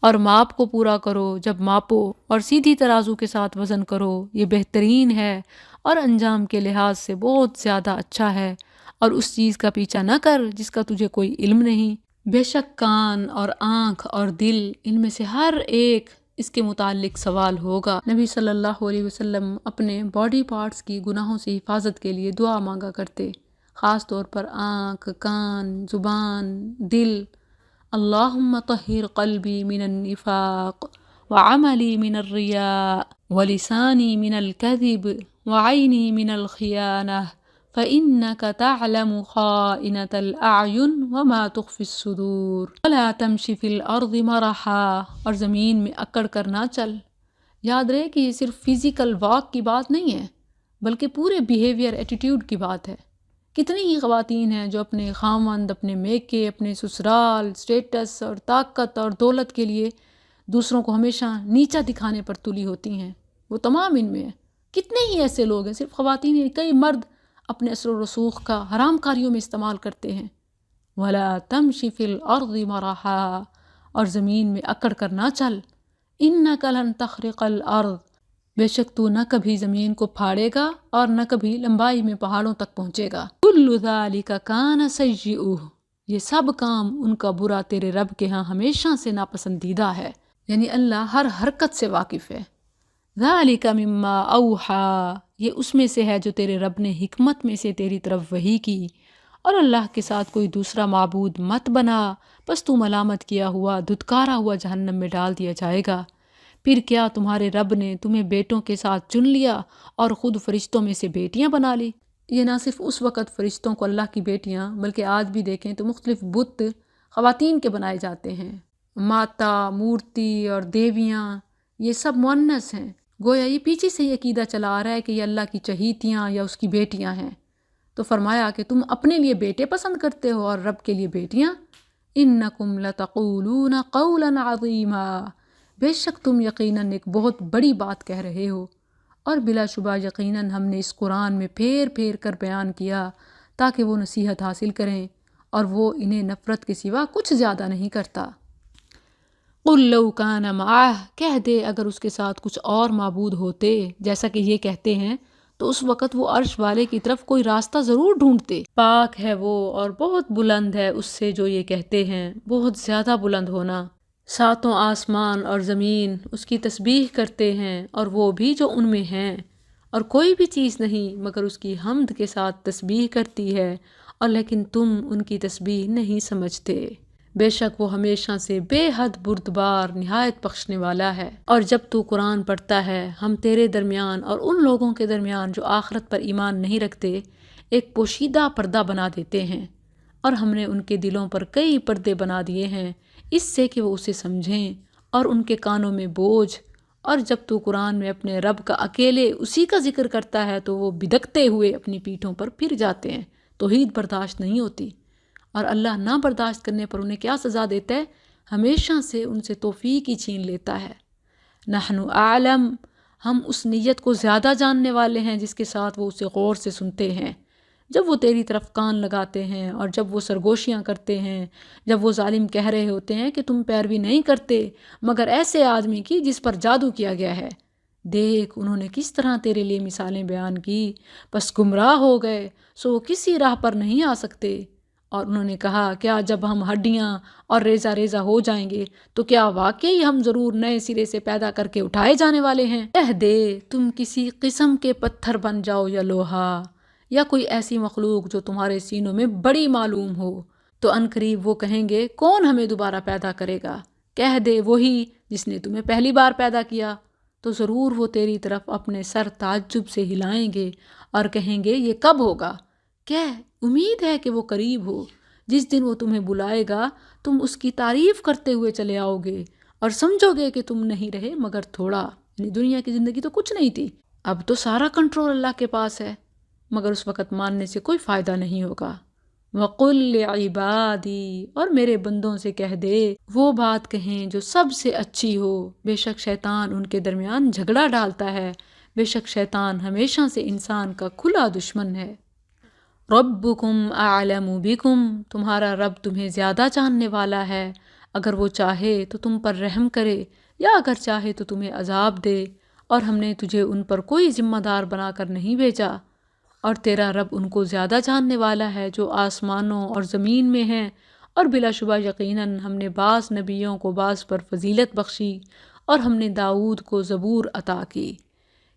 اور ماپ کو پورا کرو جب ماپو، اور سیدھی ترازو کے ساتھ وزن کرو، یہ بہترین ہے اور انجام کے لحاظ سے بہت زیادہ اچھا ہے، اور اس چیز کا پیچھا نہ کر جس کا تجھے کوئی علم نہیں۔ بے شک کان اور آنکھ اور دل، ان میں سے ہر ایک اس کے متعلق سوال ہوگا۔ نبی صلی اللہ علیہ وسلم اپنے باڈی پارٹس کی گناہوں سے حفاظت کے لیے دعا مانگا کرتے، خاص طور پر آنکھ، کان، زبان، دل۔ اللہم طہر قلبی من النفاق، وعملی من الریاء، ولسانی من الکذب، وعینی من الخیانہ، فإنك تعلم خائنة الأعین وما تخفی الصدور، ولا تمشی فی الأرض مرحا، اور زمین میں اکڑ کر نہ چل۔ یاد رہے کہ یہ صرف فزیکل واک کی بات نہیں ہے بلکہ پورے بیہیویئر، ایٹیٹیوڈ کی بات ہے۔ کتنی ہی خواتین ہیں جو اپنے خاوند، اپنے میکے، اپنے سسرال، سٹیٹس اور طاقت اور دولت کے لیے دوسروں کو ہمیشہ نیچا دکھانے پر تلی ہوتی ہیں، وہ تمام ان میں ہیں۔ کتنے ہی ایسے لوگ ہیں، صرف خواتین ہی، کئی مرد اپنے اثر و رسوخ کا حرام کاریوں میں استعمال کرتے ہیں۔ وَلَا تَمْشِ فِي الْأَرْضِ مَرَحًا، اور زمین میں اکڑ کر نہ چل۔ إِنَّكَ لَن تَخْرِقَ الْأَرْض، بے شک تو نہ کبھی زمین کو پھاڑے گا اور نہ کبھی لمبائی میں پہاڑوں تک پہنچے گا۔ كُلُّ ذَلِكَ كَانَ سَيِّئُهُ، یہ سب کام ان کا برا تیرے رب کے ہاں ہمیشہ سے ناپسندیدہ ہے، یعنی اللہ ہر حرکت سے واقف ہے۔ ذَلِكَ مِمَّا أَوْحَى، یہ اس میں سے ہے جو تیرے رب نے حکمت میں سے تیری طرف وحی کی، اور اللہ کے ساتھ کوئی دوسرا معبود مت بنا، بس تو ملامت کیا ہوا دھتکارا ہوا جہنم میں ڈال دیا جائے گا۔ پھر کیا تمہارے رب نے تمہیں بیٹوں کے ساتھ چن لیا اور خود فرشتوں میں سے بیٹیاں بنا لی؟ یہ نہ صرف اس وقت فرشتوں کو اللہ کی بیٹیاں، بلکہ آج بھی دیکھیں تو مختلف بت خواتین کے بنائے جاتے ہیں۔ ماتا، مورتی اور دیویاں، یہ سب مؤنث ہیں۔ گویا یہ پیچھے سے یہ عقیدہ چلا آ رہا ہے کہ یہ اللہ کی چہیتیاں یا اس کی بیٹیاں ہیں۔ تو فرمایا کہ تم اپنے لیے بیٹے پسند کرتے ہو اور رب کے لیے بیٹیاں۔ انکم لتقولون قولا عظیما، بے شک تم یقیناً ایک بہت بڑی بات کہہ رہے ہو، اور بلا شبہ یقیناً ہم نے اس قرآن میں پھیر پھیر کر بیان کیا تاکہ وہ نصیحت حاصل کریں، اور وہ انہیں نفرت کے سوا کچھ زیادہ نہیں کرتا۔ قل لو کان معہ، کہہ دے اگر اس کے ساتھ کچھ اور معبود ہوتے، جیسا کہ یہ کہتے ہیں، تو اس وقت وہ عرش والے کی طرف کوئی راستہ ضرور ڈھونڈتے۔ پاک ہے وہ اور بہت بلند ہے اس سے جو یہ کہتے ہیں، بہت زیادہ بلند ہونا۔ ساتوں آسمان اور زمین اس کی تسبیح کرتے ہیں، اور وہ بھی جو ان میں ہیں، اور کوئی بھی چیز نہیں مگر اس کی حمد کے ساتھ تسبیح کرتی ہے، اور لیکن تم ان کی تسبیح نہیں سمجھتے۔ بے شک وہ ہمیشہ سے بے حد بردبار نہایت بخشنے والا ہے۔ اور جب تو قرآن پڑھتا ہے، ہم تیرے درمیان اور ان لوگوں کے درمیان جو آخرت پر ایمان نہیں رکھتے ایک پوشیدہ پردہ بنا دیتے ہیں، اور ہم نے ان کے دلوں پر کئی پردے بنا دیے ہیں اس سے کہ وہ اسے سمجھیں، اور ان کے کانوں میں بوجھ۔ اور جب تو قرآن میں اپنے رب کا اکیلے اسی کا ذکر کرتا ہے تو وہ بدکتے ہوئے اپنی پیٹھوں پر پھر جاتے ہیں، توحید برداشت نہیں ہوتی۔ اور اللہ نہ برداشت کرنے پر انہیں کیا سزا دیتا ہے؟ ہمیشہ سے ان سے توفیق ہی چھین لیتا ہے۔ نحن اعلم، ہم اس نیت کو زیادہ جاننے والے ہیں جس کے ساتھ وہ اسے غور سے سنتے ہیں۔ جب وہ تیری طرف کان لگاتے ہیں اور جب وہ سرگوشیاں کرتے ہیں، جب وہ ظالم کہہ رہے ہوتے ہیں کہ تم پیروی نہیں کرتے مگر ایسے آدمی کی جس پر جادو کیا گیا ہے، دیکھ انہوں نے کس طرح تیرے لیے مثالیں بیان کی، بس گمراہ ہو گئے، سو وہ کسی راہ پر نہیں آ سکتے۔ اور انہوں نے کہا کیا جب ہم ہڈیاں اور ریزہ ریزہ ہو جائیں گے تو کیا واقعی ہم ضرور نئے سرے سے پیدا کر کے اٹھائے جانے والے ہیں؟ کہہ دے تم کسی قسم کے پتھر بن جاؤ یا لوہا یا کوئی ایسی مخلوق جو تمہارے سینوں میں بڑی معلوم ہو، تو عنقریب وہ کہیں گے کون ہمیں دوبارہ پیدا کرے گا؟ کہہ دے وہی جس نے تمہیں پہلی بار پیدا کیا، تو ضرور وہ تیری طرف اپنے سر تعجب سے ہلائیں گے اور کہیں گے یہ کب ہوگا؟ کہہ امید ہے کہ وہ قریب ہو، جس دن وہ تمہیں بلائے گا تم اس کی تعریف کرتے ہوئے چلے آؤ گے اور سمجھو گے کہ تم نہیں رہے مگر تھوڑا، یعنی دنیا کی زندگی تو کچھ نہیں تھی، اب تو سارا کنٹرول اللہ کے پاس ہے، مگر اس وقت ماننے سے کوئی فائدہ نہیں ہوگا۔ وَقُلْ لِعِبَادِي، اور میرے بندوں سے کہہ دے وہ بات کہیں جو سب سے اچھی ہو، بے شک شیطان ان کے درمیان جھگڑا ڈالتا ہے، بے شک شیطان ہمیشہ سے انسان کا کھلا دشمن ہے۔ ربکم اعلم بکم، تمہارا رب تمہیں زیادہ جاننے والا ہے، اگر وہ چاہے تو تم پر رحم کرے یا اگر چاہے تو تمہیں عذاب دے، اور ہم نے تجھے ان پر کوئی ذمہ دار بنا کر نہیں بھیجا، اور تیرا رب ان کو زیادہ جاننے والا ہے جو آسمانوں اور زمین میں ہیں، اور بلا شبہ یقیناً ہم نے بعض نبیوں کو بعض پر فضیلت بخشی، اور ہم نے داؤد کو زبور عطا کی۔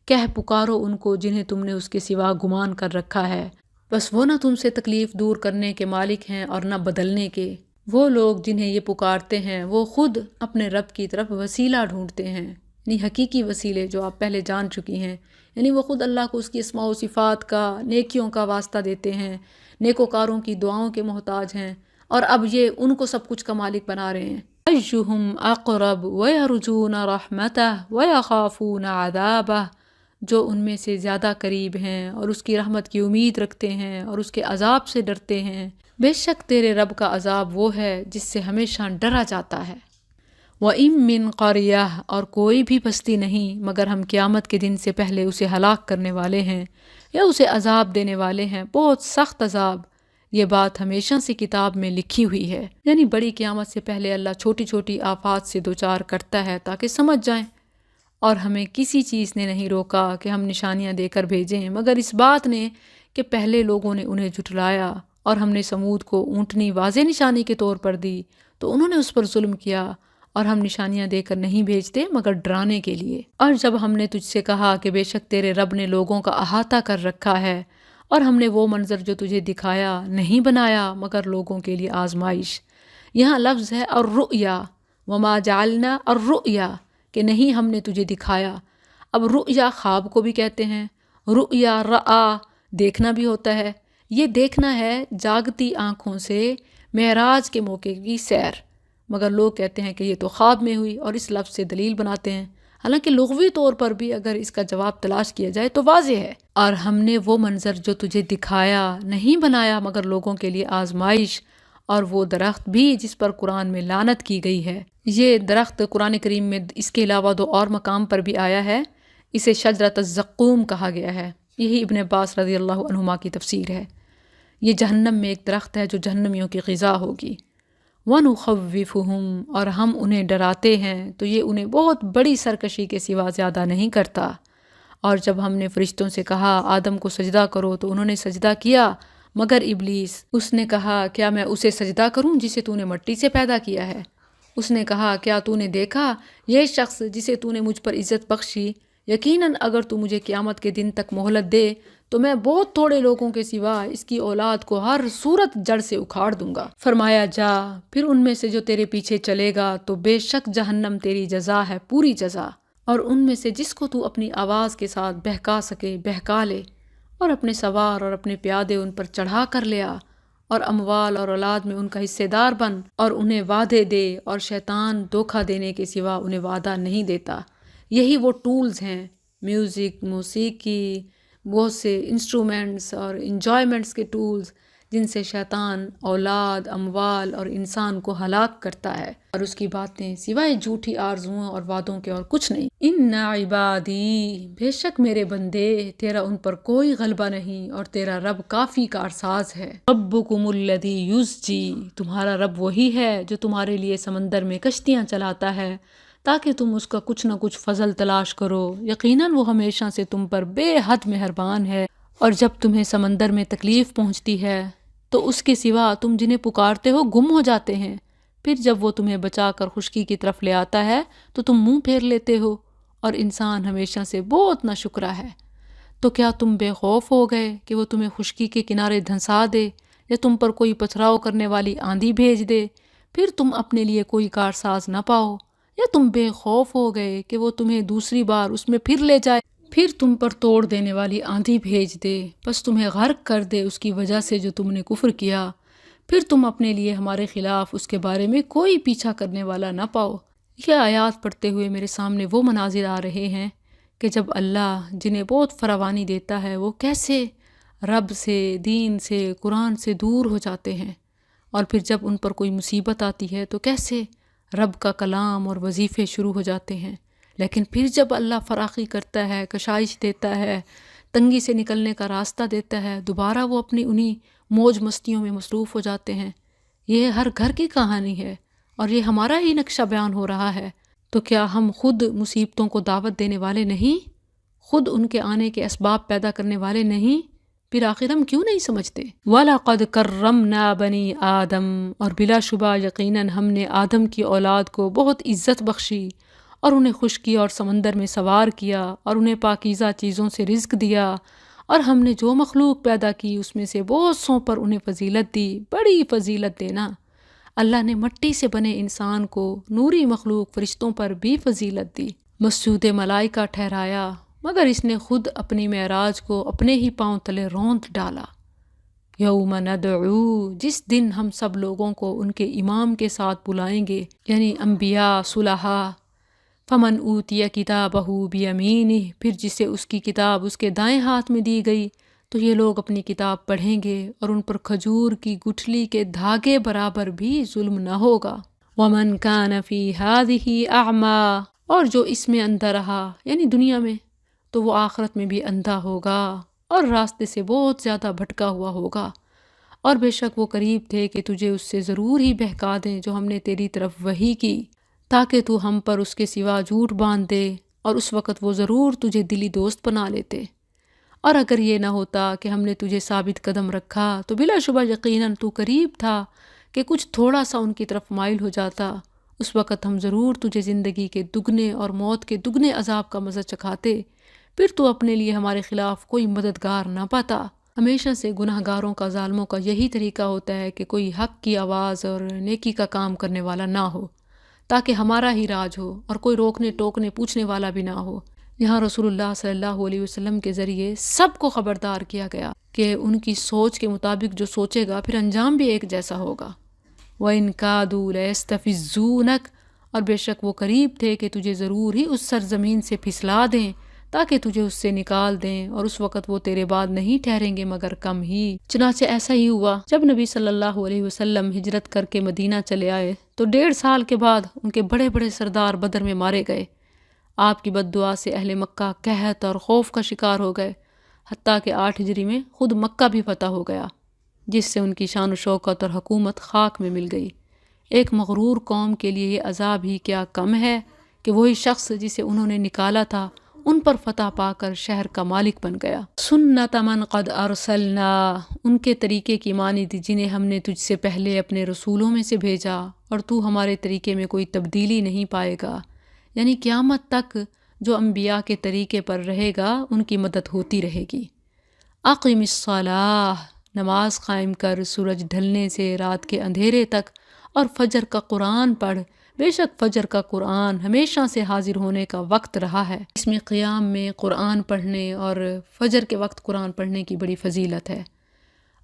کہہ پکارو ان کو جنہیں تم نے اس کے سوا گمان کر رکھا ہے، بس وہ نہ تم سے تکلیف دور کرنے کے مالک ہیں اور نہ بدلنے کے۔ وہ لوگ جنہیں یہ پکارتے ہیں وہ خود اپنے رب کی طرف وسیلہ ڈھونڈتے ہیں، یعنی حقیقی وسیلے جو آپ پہلے جان چکی ہیں، یعنی وہ خود اللہ کو اس کی اسماء و صفات کا، نیکیوں کا واسطہ دیتے ہیں، نیکوکاروں کی دعاؤں کے محتاج ہیں، اور اب یہ ان کو سب کچھ کا مالک بنا رہے ہیں۔ اَيُّهُمْ أَقْرَبُ وَيَرْجُونَ رَحْمَتَهُ وَيَخَافُونَ عَذَابَهُ، جو ان میں سے زیادہ قریب ہیں اور اس کی رحمت کی امید رکھتے ہیں اور اس کے عذاب سے ڈرتے ہیں، بے شک تیرے رب کا عذاب وہ ہے جس سے ہمیشہ ڈرا جاتا ہے۔ وَإِن مِّن قَرْيَةٍ اور کوئی بھی بستی نہیں مگر ہم قیامت کے دن سے پہلے اسے ہلاک کرنے والے ہیں یا اسے عذاب دینے والے ہیں، بہت سخت عذاب۔ یہ بات ہمیشہ سے کتاب میں لکھی ہوئی ہے، یعنی بڑی قیامت سے پہلے اللہ چھوٹی چھوٹی آفات سے دوچار کرتا ہے تاکہ سمجھ جائیں۔ اور ہمیں کسی چیز نے نہیں روکا کہ ہم نشانیاں دے کر بھیجیں مگر اس بات نے کہ پہلے لوگوں نے انہیں جھٹلایا، اور ہم نے سمود کو اونٹنی واضح نشانی کے طور پر دی تو انہوں نے اس پر ظلم کیا، اور ہم نشانیاں دے کر نہیں بھیجتے مگر ڈرانے کے لیے۔ اور جب ہم نے تجھ سے کہا کہ بے شک تیرے رب نے لوگوں کا احاطہ کر رکھا ہے، اور ہم نے وہ منظر جو تجھے دکھایا نہیں بنایا مگر لوگوں کے لیے آزمائش، یہاں لفظ ہے الرؤیا، وما جعلنا الرؤیا، کہ نہیں ہم نے تجھے دکھایا۔ اب رؤیا خواب کو بھی کہتے ہیں، رؤیا رآ دیکھنا بھی ہوتا ہے۔ یہ دیکھنا ہے جاگتی آنکھوں سے معراج کے موقع کی سیر، مگر لوگ کہتے ہیں کہ یہ تو خواب میں ہوئی اور اس لفظ سے دلیل بناتے ہیں، حالانکہ لغوی طور پر بھی اگر اس کا جواب تلاش کیا جائے تو واضح ہے۔ اور ہم نے وہ منظر جو تجھے دکھایا نہیں بنایا مگر لوگوں کے لیے آزمائش، اور وہ درخت بھی جس پر قرآن میں لعنت کی گئی ہے۔ یہ درخت قرآن کریم میں اس کے علاوہ 2 اور مقام پر بھی آیا ہے، اسے شجرۃ الزقوم کہا گیا ہے۔ یہی ابن عباس رضی اللہ عنہما کی تفسیر ہے۔ یہ جہنم میں ایک درخت ہے جو جہنمیوں کی غذا ہوگی۔ وَنُخَوِّفُهُمْ اور ہم انہیں ڈراتے ہیں تو یہ انہیں بہت بڑی سرکشی کے سوا زیادہ نہیں کرتا۔ اور جب ہم نے فرشتوں سے کہا آدم کو سجدہ کرو تو انہوں نے سجدہ کیا مگر ابلیس، اس نے کہا کیا میں اسے سجدہ کروں جسے تو نے مٹی سے پیدا کیا ہے؟ اس نے کہا کیا تو نے دیکھا یہ شخص جسے تو نے مجھ پر عزت بخشی؟ یقیناً اگر تو مجھے قیامت کے دن تک مہلت دے تو میں بہت تھوڑے لوگوں کے سوا اس کی اولاد کو ہر صورت جڑ سے اکھاڑ دوں گا۔ فرمایا جا پھر ان میں سے جو تیرے پیچھے چلے گا تو بے شک جہنم تیری جزا ہے، پوری جزا، اور ان میں سے جس کو تو اپنی آواز کے ساتھ بہکا سکے بہکا لے، اور اپنے سوار اور اپنے پیادے ان پر چڑھا کر لیا، اور اموال اور اولاد میں ان کا حصے دار بن، اور انہیں وعدے دے، اور شیطان دھوکہ دینے کے سوا انہیں وعدہ نہیں دیتا۔ یہی وہ ٹولز ہیں، میوزک، موسیقی، بہت سے انسٹرومنٹس اور انجوائمنٹس کے ٹولز جن سے شیطان اولاد، اموال اور انسان کو ہلاک کرتا ہے، اور اس کی باتیں سوائے جھوٹی آرزوؤں اور وعدوں کے اور کچھ نہیں۔ ان عبادی بے شک میرے بندے، تیرا ان پر کوئی غلبہ نہیں، اور تیرا رب کافی کارساز ہے۔ ربکم الذی یزجی تمہارا رب وہی ہے جو تمہارے لیے سمندر میں کشتیاں چلاتا ہے تاکہ تم اس کا کچھ نہ کچھ فضل تلاش کرو، یقیناً وہ ہمیشہ سے تم پر بے حد مہربان ہے۔ اور جب تمہیں سمندر میں تکلیف پہنچتی ہے تو اس کے سوا تم جنہیں پکارتے ہو گم ہو جاتے ہیں، پھر جب وہ تمہیں بچا کر خشکی کی طرف لے آتا ہے تو تم منہ پھیر لیتے ہو، اور انسان ہمیشہ سے بہت ناشکرا ہے۔ تو کیا تم بے خوف ہو گئے کہ وہ تمہیں خشکی کے کنارے دھنسا دے یا تم پر کوئی پتھراؤ کرنے والی آندھی بھیج دے، پھر تم اپنے لیے کوئی کارساز نہ پاؤ؟ یا تم بے خوف ہو گئے کہ وہ تمہیں دوسری بار اس میں پھر لے جائے، پھر تم پر توڑ دینے والی آندھی بھیج دے، بس تمہیں غرق کر دے اس کی وجہ سے جو تم نے کفر کیا، پھر تم اپنے لیے ہمارے خلاف اس کے بارے میں کوئی پیچھا کرنے والا نہ پاؤ۔ یہ آیات پڑھتے ہوئے میرے سامنے وہ مناظر آ رہے ہیں کہ جب اللہ جنہیں بہت فراوانی دیتا ہے وہ کیسے رب سے، دین سے، قرآن سے دور ہو جاتے ہیں، اور پھر جب ان پر کوئی مصیبت آتی ہے تو کیسے رب کا کلام اور وظیفے شروع ہو جاتے ہیں، لیکن پھر جب اللہ فراخی کرتا ہے، کشائش دیتا ہے، تنگی سے نکلنے کا راستہ دیتا ہے، دوبارہ وہ اپنی انہی موج مستیوں میں مصروف ہو جاتے ہیں۔ یہ ہر گھر کی کہانی ہے اور یہ ہمارا ہی نقشہ بیان ہو رہا ہے۔ تو کیا ہم خود مصیبتوں کو دعوت دینے والے نہیں؟ خود ان کے آنے کے اسباب پیدا کرنے والے نہیں؟ پھر آخر ہم کیوں نہیں سمجھتے؟ وَلَقَدْ كَرَّمْنَا بَنِي آدم اور بلا شبہ یقیناً ہم نے آدم کی اولاد کو بہت عزت بخشی، اور انہیں خشکی اور سمندر میں سوار کیا، اور انہیں پاکیزہ چیزوں سے رزق دیا، اور ہم نے جو مخلوق پیدا کی اس میں سے بہت سوں پر انہیں فضیلت دی، بڑی فضیلت دینا۔ اللہ نے مٹی سے بنے انسان کو، نوری مخلوق فرشتوں پر بھی فضیلت دی، مسجود ملائکہ ٹھہرایا، مگر اس نے خود اپنی معراج کو اپنے ہی پاؤں تلے روند ڈالا۔ یوم ندعو جس دن ہم سب لوگوں کو ان کے امام کے ساتھ بلائیں گے، یعنی انبیاء، صلحاء۔ فمن اوتی کتابہ بیمینہ پھر جسے اس کی کتاب اس کے دائیں ہاتھ میں دی گئی تو یہ لوگ اپنی کتاب پڑھیں گے، اور ان پر کھجور کی گٹھلی کے دھاگے برابر بھی ظلم نہ ہوگا۔ وَمَنْ كَانَ فِي هَذِهِ أَعْمَى، اور جو اس میں اندھا رہا یعنی دنیا میں، تو وہ آخرت میں بھی اندھا ہوگا اور راستے سے بہت زیادہ بھٹکا ہوا ہوگا۔ اور بے شک وہ قریب تھے کہ تجھے اس سے ضرور ہی بہکا دیں جو ہم نے تیری طرف وحی کی، تاکہ تو ہم پر اس کے سوا جھوٹ باندھ دے، اور اس وقت وہ ضرور تجھے دلی دوست بنا لیتے۔ اور اگر یہ نہ ہوتا کہ ہم نے تجھے ثابت قدم رکھا تو بلا شبہ یقیناً تو قریب تھا کہ کچھ تھوڑا سا ان کی طرف مائل ہو جاتا، اس وقت ہم ضرور تجھے زندگی کے دگنے اور موت کے دگنے عذاب کا مزہ چکھاتے، پھر تو اپنے لیے ہمارے خلاف کوئی مددگار نہ پاتا۔ ہمیشہ سے گناہ گاروں کا، ظالموں کا یہی طریقہ ہوتا ہے کہ کوئی حق کی آواز اور نیکی کا کام کرنے والا نہ ہو، تاکہ ہمارا ہی راج ہو اور کوئی روکنے ٹوکنے پوچھنے والا بھی نہ ہو۔ یہاں رسول اللہ صلی اللہ علیہ وسلم کے ذریعے سب کو خبردار کیا گیا کہ ان کی سوچ کے مطابق جو سوچے گا پھر انجام بھی ایک جیسا ہوگا۔ وَإِن كَادُوا لَيَسْتَفِزُّونَكَ، اور بے شک وہ قریب تھے کہ تجھے ضرور ہی اس سرزمین سے پھسلا دیں تاکہ تجھے اس سے نکال دیں، اور اس وقت وہ تیرے بعد نہیں ٹھہریں گے مگر کم ہی۔ چنانچہ ایسا ہی ہوا، جب نبی صلی اللہ علیہ وسلم ہجرت کر کے مدینہ چلے آئے تو 1.5 سال کے بعد ان کے بڑے بڑے سردار بدر میں مارے گئے۔ آپ کی بد دعا سے اہل مکہ قحط اور خوف کا شکار ہو گئے، حتیٰ کہ 8 ہجری میں خود مکہ بھی فتح ہو گیا، جس سے ان کی شان و شوکت اور حکومت خاک میں مل گئی۔ ایک مغرور قوم کے لیے یہ عذاب ہی کیا کم ہے کہ وہی شخص جسے انہوں نے نکالا تھا ان پر فتح پا کر شہر کا مالک بن گیا۔ سنت من قد ارسلنا، ان کے طریقے کی مانند جنہیں ہم نے تجھ سے پہلے اپنے رسولوں میں سے بھیجا، اور تو ہمارے طریقے میں کوئی تبدیلی نہیں پائے گا، یعنی قیامت تک جو انبیاء کے طریقے پر رہے گا ان کی مدد ہوتی رہے گی۔ اقم الصلاۃ، نماز قائم کر سورج ڈھلنے سے رات کے اندھیرے تک، اور فجر کا قرآن پڑھ، بے شک فجر کا قرآن ہمیشہ سے حاضر ہونے کا وقت رہا ہے۔ اس میں قیام میں قرآن پڑھنے اور فجر کے وقت قرآن پڑھنے کی بڑی فضیلت ہے،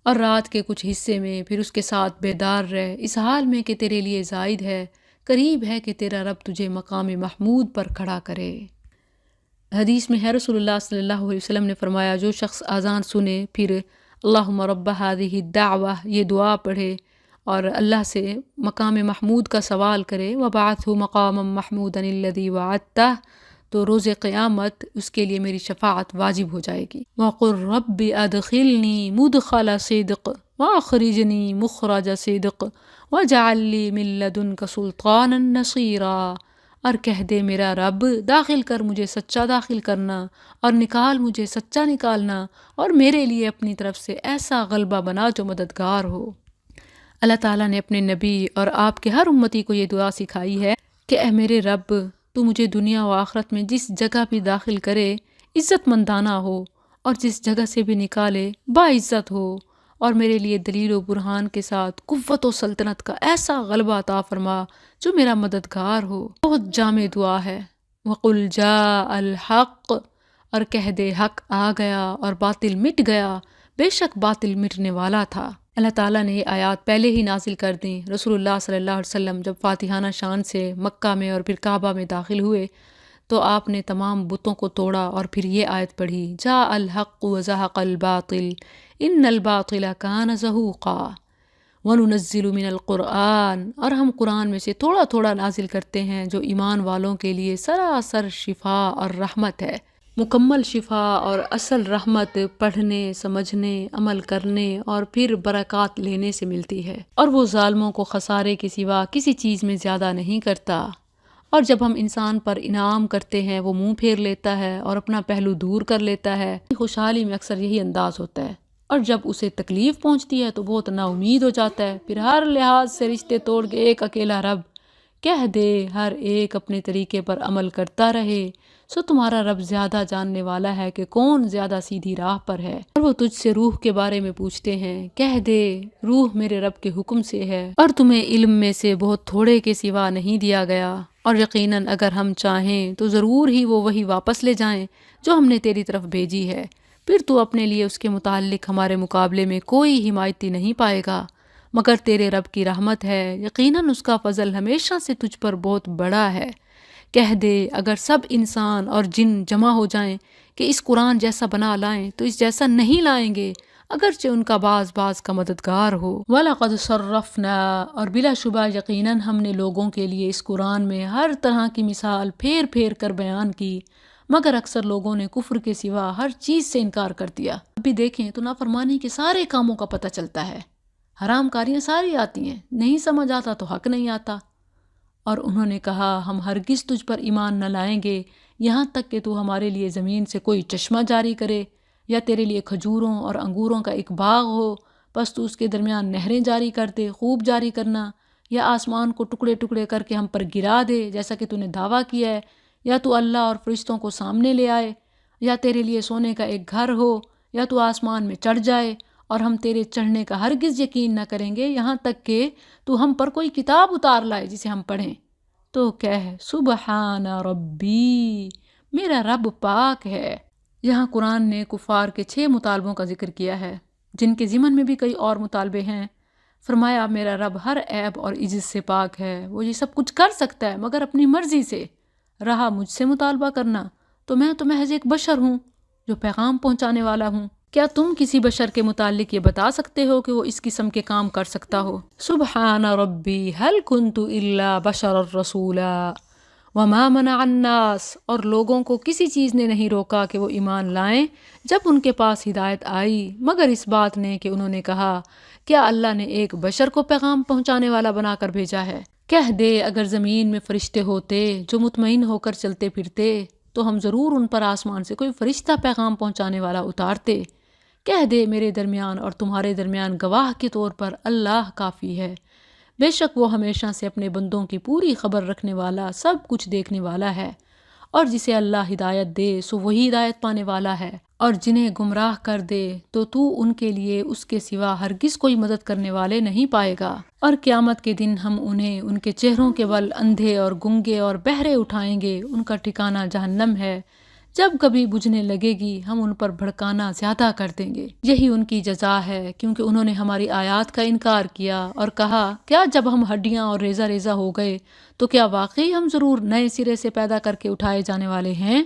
اور رات کے کچھ حصے میں پھر اس کے ساتھ بیدار رہ، اس حال میں کہ تیرے لیے زائد ہے، قریب ہے کہ تیرا رب تجھے مقام محمود پر کھڑا کرے۔ حدیث میں ہے رسول اللہ صلی اللہ علیہ وسلم نے فرمایا، جو شخص اذان سنے پھر اللہم رب ہذہ الدعوہ یہ دعا پڑھے اور اللہ سے مقام محمود کا سوال کرے، وبعثہ مقاما محمودا الذی وعدتہ، تو روز قیامت اس کے لیے میری شفاعت واجب ہو جائے گی۔ وقل رب ادخلنی مدخل صدق واخرجنی مخرج صدق واجعل لی من لدنک سلطانا نصیرا، اور کہہ دے میرا رب داخل کر مجھے سچا داخل کرنا، اور نکال مجھے سچا نکالنا، اور میرے لیے اپنی طرف سے ایسا غلبہ بنا جو مددگار ہو۔ اللہ تعالیٰ نے اپنے نبی اور آپ کے ہر امتی کو یہ دعا سکھائی ہے کہ اے میرے رب، تو مجھے دنیا و آخرت میں جس جگہ بھی داخل کرے عزت مندانہ ہو، اور جس جگہ سے بھی نکالے باعزت ہو، اور میرے لیے دلیل و برہان کے ساتھ قوت و سلطنت کا ایسا غلبہ عطا فرما جو میرا مددگار ہو۔ بہت جامع دعا ہے۔ وَقُلْ جَاءَ الْحَقُّ، اور کہہ دے حق آ گیا اور باطل مٹ گیا، بے شک باطل مٹنے والا تھا۔ اللہ تعالیٰ نے یہ آیات پہلے ہی نازل کر دیں۔ رسول اللہ صلی اللہ علیہ وسلم جب فاتحانہ شان سے مکہ میں اور پھر کعبہ میں داخل ہوئے تو آپ نے تمام بتوں کو توڑا اور پھر یہ آیت پڑھی، جاء الحق وزہق الباطل ان الباطل کان زہوقا وَنُنَزِّلُ مِنَ الْقُرْآنِ، اور ہم قرآن میں سے تھوڑا تھوڑا نازل کرتے ہیں جو ایمان والوں کے لیے سراسر شفا اور رحمت ہے۔ مکمل شفا اور اصل رحمت پڑھنے، سمجھنے، عمل کرنے اور پھر برکات لینے سے ملتی ہے، اور وہ ظالموں کو خسارے کے سوا کسی چیز میں زیادہ نہیں کرتا۔ اور جب ہم انسان پر انعام کرتے ہیں وہ منہ پھیر لیتا ہے اور اپنا پہلو دور کر لیتا ہے۔ خوشحالی میں اکثر یہی انداز ہوتا ہے، اور جب اسے تکلیف پہنچتی ہے تو بہت نا امید ہو جاتا ہے، پھر ہر لحاظ سے رشتے توڑ کے ایک اکیلا رب کہہ دے ہر ایک اپنے طریقے پر عمل کرتا رہے، سو تمہارا رب زیادہ جاننے والا ہے کہ کون زیادہ سیدھی راہ پر ہے۔ اور وہ تجھ سے روح کے بارے میں پوچھتے ہیں، کہہ دے روح میرے رب کے حکم سے ہے، اور تمہیں علم میں سے بہت تھوڑے کے سوا نہیں دیا گیا، اور یقیناً اگر ہم چاہیں تو ضرور ہی وہ وہی واپس لے جائیں جو ہم نے تیری طرف بھیجی ہے، پھر تو اپنے لیے اس کے متعلق ہمارے مقابلے میں کوئی حمایتی نہیں پائے گا مگر تیرے رب کی رحمت ہے، یقیناً اس کا فضل ہمیشہ سے تجھ پر بہت بڑا ہے۔ کہہ دے اگر سب انسان اور جن جمع ہو جائیں کہ اس قرآن جیسا بنا لائیں تو اس جیسا نہیں لائیں گے، اگرچہ ان کا بعض کا مددگار ہو۔ وَلَقَدْ صَرَّفْنَا، اور بلا شبہ یقیناً ہم نے لوگوں کے لیے اس قرآن میں ہر طرح کی مثال پھیر پھیر کر بیان کی، مگر اکثر لوگوں نے کفر کے سوا ہر چیز سے انکار کر دیا۔ اب بھی دیکھیں تو نافرمانی کے سارے کاموں کا پتہ چلتا ہے، حرام کاریاں ساری آتی ہیں، نہیں سمجھ آتا تو حق نہیں آتا۔ اور انہوں نے کہا ہم ہرگز تجھ پر ایمان نہ لائیں گے یہاں تک کہ تو ہمارے لیے زمین سے کوئی چشمہ جاری کرے، یا تیرے لیے کھجوروں اور انگوروں کا ایک باغ ہو، بس تو اس کے درمیان نہریں جاری کر دے، خوب جاری کرنا، یا آسمان کو ٹکڑے ٹکڑے کر کے ہم پر گرا دے جیسا کہ تو نے دعویٰ کیا ہے، یا تو اللہ اور فرشتوں کو سامنے لے آئے، یا تیرے لیے سونے کا ایک گھر ہو، یا تو آسمان میں چڑھ جائے، اور ہم تیرے چڑھنے کا ہرگز یقین نہ کریں گے یہاں تک کہ تو ہم پر کوئی کتاب اتار لائے جسے ہم پڑھیں۔ تو کہہ سبحان ربی، میرا رب پاک ہے۔ یہاں قرآن نے کفار کے 6 مطالبوں کا ذکر کیا ہے، جن کے ضمن میں بھی کئی اور مطالبے ہیں۔ فرمایا میرا رب ہر عیب اور عجز سے پاک ہے، وہ یہ سب کچھ کر سکتا ہے مگر اپنی مرضی سے۔ رہا مجھ سے مطالبہ کرنا تو میں تو محض ایک بشر ہوں جو پیغام پہنچانے والا ہوں۔ کیا تم کسی بشر کے متعلق یہ بتا سکتے ہو کہ وہ اس قسم کے کام کر سکتا ہو؟ سبحان ربی هل كنت الا بشر رسولا وما منع الناس، اور لوگوں کو کسی چیز نے نہیں روکا کہ وہ ایمان لائیں جب ان کے پاس ہدایت آئی، مگر اس بات نے کہ انہوں نے کہا کیا اللہ نے ایک بشر کو پیغام پہنچانے والا بنا کر بھیجا ہے؟ کہہ دے اگر زمین میں فرشتے ہوتے جو مطمئن ہو کر چلتے پھرتے تو ہم ضرور ان پر آسمان سے کوئی فرشتہ پیغام پہنچانے والا اتارتے۔ کہہ دے میرے درمیان اور تمہارے درمیان گواہ کے طور پر اللہ کافی ہے، بے شک وہ ہمیشہ سے اپنے بندوں کی پوری خبر رکھنے والا، سب کچھ دیکھنے والا ہے۔ اور جسے اللہ ہدایت دے سو وہی ہدایت پانے والا ہے، اور جنہیں گمراہ کر دے تو ان کے لیے اس کے سوا ہرگز کوئی مدد کرنے والے نہیں پائے گا۔ اور قیامت کے دن ہم انہیں ان کے چہروں کے بل اندھے اور گنگے اور بہرے اٹھائیں گے، ان کا ٹھکانہ جہنم ہے، جب کبھی بجھنے لگے گی ہم ان پر بھڑکانا زیادہ کر دیں گے۔ یہی ان کی جزا ہے کیونکہ انہوں نے ہماری آیات کا انکار کیا اور کہا کیا جب ہم ہڈیاں اور ریزہ ریزہ ہو گئے تو کیا واقعی ہم ضرور نئے سرے سے پیدا کر کے اٹھائے جانے والے ہیں؟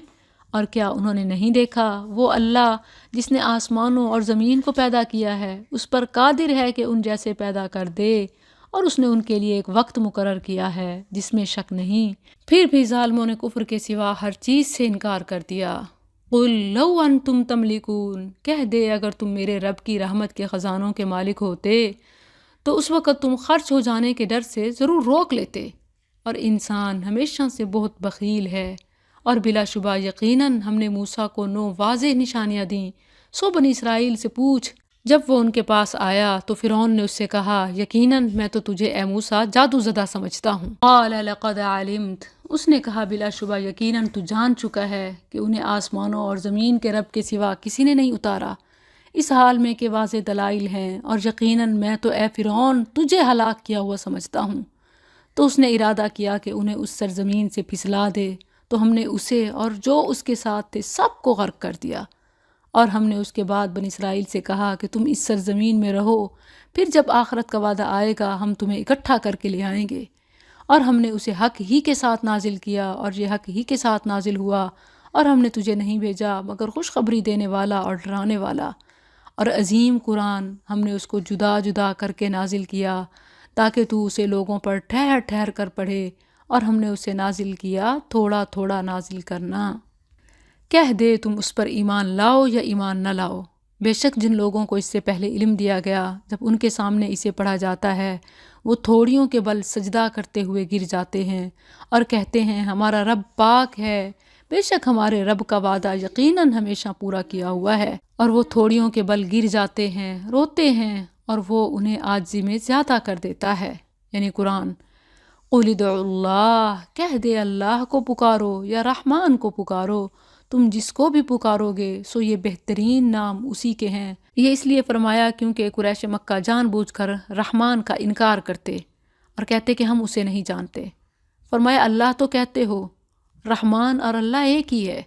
اور کیا انہوں نے نہیں دیکھا وہ اللہ جس نے آسمانوں اور زمین کو پیدا کیا ہے اس پر قادر ہے کہ ان جیسے پیدا کر دے، اور اس نے ان کے لیے ایک وقت مقرر کیا ہے جس میں شک نہیں۔ پھر بھی ظالموں نے کفر کے سوا ہر چیز سے انکار کر دیا۔ قل لو انتم تملکون، کہہ دے اگر تم میرے رب کی رحمت کے خزانوں کے مالک ہوتے تو اس وقت تم خرچ ہو جانے کے ڈر سے ضرور روک لیتے، اور انسان ہمیشہ سے بہت بخیل ہے۔ اور بلا شبہ یقیناً ہم نے موسیٰ کو 9 واضح نشانیاں دیں، سو بنی اسرائیل سے پوچھ۔ جب وہ ان کے پاس آیا تو فرعون نے اس سے کہا یقیناً میں تو تجھے اے موسیٰ جادو زدہ سمجھتا ہوں۔ قال لقد علمت، اس نے کہا بلا شبہ یقیناً تو جان چکا ہے کہ انہیں آسمانوں اور زمین کے رب کے سوا کسی نے نہیں اتارا، اس حال میں کہ واضح دلائل ہیں، اور یقیناً میں تو اے فرعون تجھے ہلاک کیا ہوا سمجھتا ہوں۔ تو اس نے ارادہ کیا کہ انہیں اس سرزمین سے پھسلا دے، تو ہم نے اسے اور جو اس کے ساتھ تھے سب کو غرق کر دیا۔ اور ہم نے اس کے بعد بنی اسرائیل سے کہا کہ تم اس سرزمین میں رہو، پھر جب آخرت کا وعدہ آئے گا ہم تمہیں اکٹھا کر کے لے آئیں گے۔ اور ہم نے اسے حق ہی کے ساتھ نازل کیا، اور یہ حق ہی کے ساتھ نازل ہوا، اور ہم نے تجھے نہیں بھیجا مگر خوشخبری دینے والا اور ڈرانے والا۔ اور عظیم قرآن ہم نے اس کو جدا جدا کر کے نازل کیا تاکہ تو اسے لوگوں پر ٹھہر ٹھہر کر پڑھے، اور ہم نے اسے نازل کیا تھوڑا تھوڑا نازل کرنا۔ کہہ دے تم اس پر ایمان لاؤ یا ایمان نہ لاؤ، بے شک جن لوگوں کو اس سے پہلے علم دیا گیا جب ان کے سامنے اسے پڑھا جاتا ہے وہ تھوڑیوں کے بل سجدہ کرتے ہوئے گر جاتے ہیں اور کہتے ہیں ہمارا رب پاک ہے، بے شک ہمارے رب کا وعدہ یقیناً ہمیشہ پورا کیا ہوا ہے۔ اور وہ تھوڑیوں کے بل گر جاتے ہیں، روتے ہیں، اور وہ انہیں عاجزی میں زیادہ کر دیتا ہے، یعنی قرآن۔ قل ادعوا اللہ، کہہ دے اللہ کو پکارو یا رحمان کو پکارو، تم جس کو بھی پکارو گے سو یہ بہترین نام اسی کے ہیں۔ یہ اس لیے فرمایا کیونکہ قریش مکہ جان بوجھ کر رحمان کا انکار کرتے اور کہتے کہ ہم اسے نہیں جانتے۔ فرمایا اللہ تو کہتے ہو، رحمان اور اللہ ایک ہی ہے۔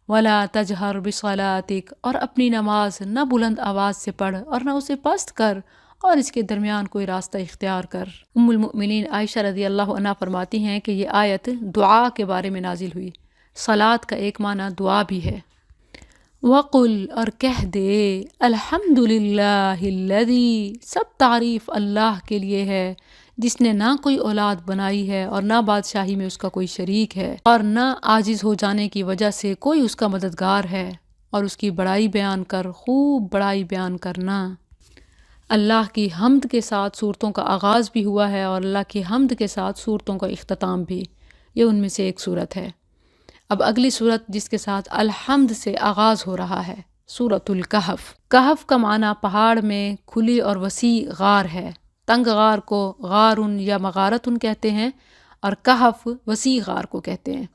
وَلَا تَجْهَرْ بِصَلَاتِكَ، اور اپنی نماز نہ بلند آواز سے پڑھ اور نہ اسے پست کر، اور اس کے درمیان کوئی راستہ اختیار کر۔ ام المؤمنین عائشہ رضی اللہ عنہا فرماتی ہیں کہ یہ آیت دعا کے بارے میں نازل ہوئی۔ صلات کا ایک معنی دعا بھی ہے۔ وقل اور کہہ دے الحمد للہ الذی، سب تعریف اللہ کے لیے ہے جس نے نہ کوئی اولاد بنائی ہے اور نہ بادشاہی میں اس کا کوئی شریک ہے اور نہ عاجز ہو جانے کی وجہ سے کوئی اس کا مددگار ہے، اور اس کی بڑائی بیان کر، خوب بڑائی بیان کرنا۔ اللہ کی حمد کے ساتھ صورتوں کا آغاز بھی ہوا ہے اور اللہ کی حمد کے ساتھ صورتوں کا اختتام بھی، یہ ان میں سے ایک صورت ہے۔ اب اگلی صورت جس کے ساتھ الحمد سے آغاز ہو رہا ہے، سورۃ الکہف۔ کہف کا معنی پہاڑ میں کھلی اور وسیع غار ہے۔ تنگ غار کو غارن یا مغارتن کہتے ہیں اور کہف وسیع غار کو کہتے ہیں۔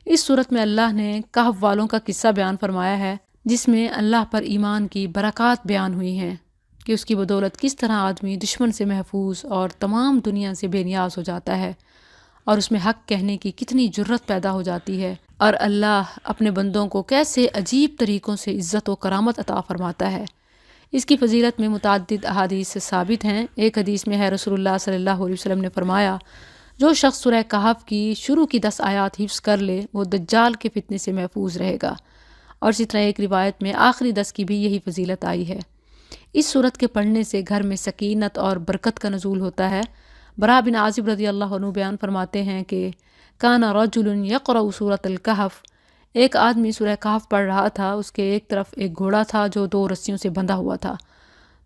اس صورت میں اللہ نے کہف والوں کا قصہ بیان فرمایا ہے، جس میں اللہ پر ایمان کی برکات بیان ہوئی ہیں کہ اس کی بدولت کس طرح آدمی دشمن سے محفوظ اور تمام دنیا سے بے نیاز ہو جاتا ہے، اور اس میں حق کہنے کی کتنی جرت پیدا ہو جاتی ہے، اور اللہ اپنے بندوں کو کیسے عجیب طریقوں سے عزت و کرامت عطا فرماتا ہے۔ اس کی فضیلت میں متعدد احادیث سے ثابت ہیں۔ ایک حدیث میں ہے رسول اللہ صلی اللہ علیہ وسلم نے فرمایا، جو شخص سورہ کہف کی شروع کی 10 آیات حفظ کر لے وہ دجال کے فتنے سے محفوظ رہے گا، اور اسی طرح ایک روایت میں آخری 10 کی بھی یہی فضیلت آئی ہے۔ اس صورت کے پڑھنے سے گھر میں سکینت اور برکت کا نزول ہوتا ہے۔ برا بن عازب رضی اللہ عنہ بیان فرماتے ہیں کہ کان رجل یقرأ سورۃ الکہف، ایک آدمی سورہ کہف پڑھ رہا تھا، اس کے ایک طرف ایک گھوڑا تھا جو 2 رسیوں سے بندھا ہوا تھا،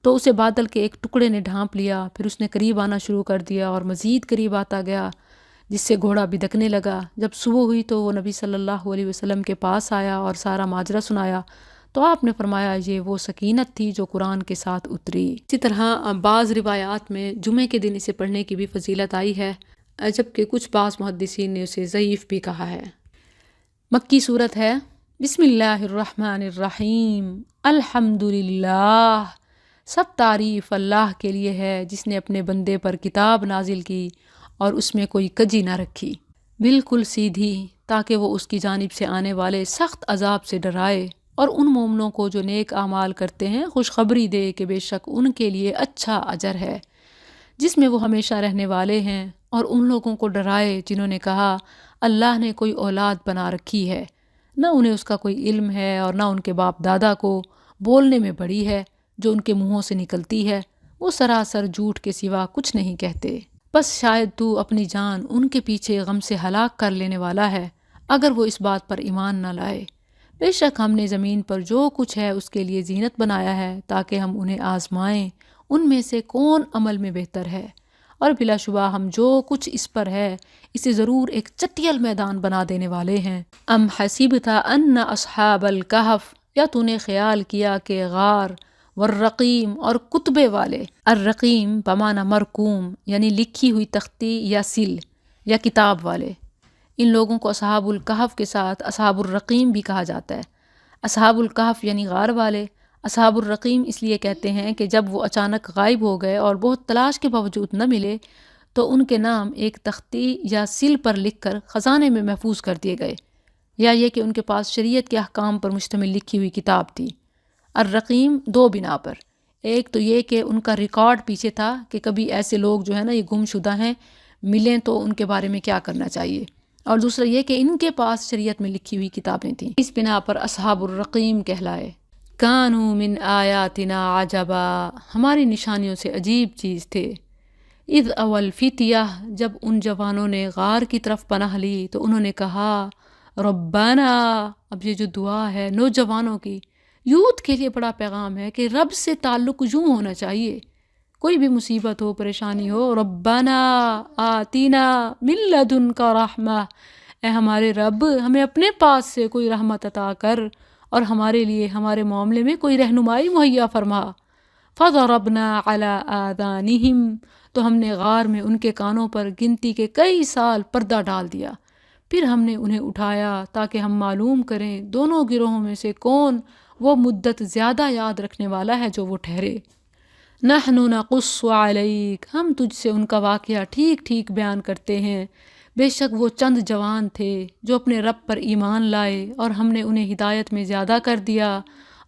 تو اسے بادل کے ایک ٹکڑے نے ڈھانپ لیا، پھر اس نے قریب آنا شروع کر دیا اور مزید قریب آتا گیا، جس سے گھوڑا بدکنے لگا۔ جب صبح ہوئی تو وہ نبی صلی اللہ علیہ وسلم کے پاس آیا اور سارا ماجرا سنایا، تو آپ نے فرمایا یہ وہ سکینت تھی جو قرآن کے ساتھ اتری۔ اسی طرح بعض روایات میں جمعے کے دن اسے پڑھنے کی بھی فضیلت آئی ہے، جبکہ کچھ بعض محدثین نے اسے ضعیف بھی کہا ہے۔ مکی صورت ہے۔ بسم اللہ الرحمن الرحیم، الحمد للہ، سب تعریف اللہ کے لیے ہے جس نے اپنے بندے پر کتاب نازل کی اور اس میں کوئی کجی نہ رکھی، بالکل سیدھی، تاکہ وہ اس کی جانب سے آنے والے سخت عذاب سے ڈرائے، اور ان مومنوں کو جو نیک اعمال کرتے ہیں خوشخبری دے کہ بے شک ان کے لیے اچھا اجر ہے جس میں وہ ہمیشہ رہنے والے ہیں، اور ان لوگوں کو ڈرائے جنہوں نے کہا اللہ نے کوئی اولاد بنا رکھی ہے، نہ انہیں اس کا کوئی علم ہے اور نہ ان کے باپ دادا کو، بولنے میں بڑی ہے جو ان کے منہوں سے نکلتی ہے، وہ سراسر جھوٹ کے سوا کچھ نہیں کہتے، بس شاید تو اپنی جان ان کے پیچھے غم سے ہلاک کر لینے والا ہے اگر وہ اس بات پر ایمان نہ لائے۔ بے شک ہم نے زمین پر جو کچھ ہے اس کے لیے زینت بنایا ہے تاکہ ہم انہیں آزمائیں ان میں سے کون عمل میں بہتر ہے، اور بلا شبہ ہم جو کچھ اس پر ہے اسے ضرور ایک چٹیل میدان بنا دینے والے ہیں۔ ام حسبت ان اصحاب الکہف، یا تو نے خیال کیا کہ غار والرقیم اور کتبے والے، الرقیم بمعنی مرقوم یعنی لکھی ہوئی تختی یا سل یا کتاب والے، ان لوگوں کو اصحاب الکہف کے ساتھ اصحاب الرقیم بھی کہا جاتا ہے۔ اصحاب الکہف یعنی غار والے، اصحاب الرقیم اس لیے کہتے ہیں کہ جب وہ اچانک غائب ہو گئے اور بہت تلاش کے باوجود نہ ملے تو ان کے نام ایک تختی یا سل پر لکھ کر خزانے میں محفوظ کر دیے گئے، یا یہ کہ ان کے پاس شریعت کے احکام پر مشتمل لکھی ہوئی کتاب تھی۔ الرقیم 2 بنا پر، ایک تو یہ کہ ان کا ریکارڈ پیچھے تھا کہ کبھی ایسے لوگ جو ہے نا یہ گم شدہ ہیں، ملیں تو ان کے بارے میں کیا کرنا چاہیے، اور دوسرا یہ کہ ان کے پاس شریعت میں لکھی ہوئی کتابیں تھیں، اس بنا پر اصحاب الرقیم کہلائے۔ کانوا من آیاتنا عجبا، ہماری نشانیوں سے عجیب چیز تھے۔ اذ اول فتیہ، جب ان جوانوں نے غار کی طرف پناہ لی تو انہوں نے کہا ربنا، اب یہ جو دعا ہے نوجوانوں کی، یوتھ کے لیے بڑا پیغام ہے کہ رب سے تعلق یوں ہونا چاہیے، کوئی بھی مصیبت ہو پریشانی ہو، ربنا آتینا من لدنک رحمہ، اے ہمارے رب ہمیں اپنے پاس سے کوئی رحمت عطا کر اور ہمارے لیے ہمارے معاملے میں کوئی رہنمائی مہیا فرما۔ فضربنا علی آذانہم، تو ہم نے غار میں ان کے کانوں پر گنتی کے کئی سال پردہ ڈال دیا، پھر ہم نے انہیں اٹھایا تاکہ ہم معلوم کریں دونوں گروہوں میں سے کون وہ مدت زیادہ یاد رکھنے والا ہے جو وہ ٹھہرے۔ نحن نقص علیک، ہم تجھ سے ان کا واقعہ ٹھیک ٹھیک بیان کرتے ہیں، بے شک وہ چند جوان تھے جو اپنے رب پر ایمان لائے اور ہم نے انہیں ہدایت میں زیادہ کر دیا،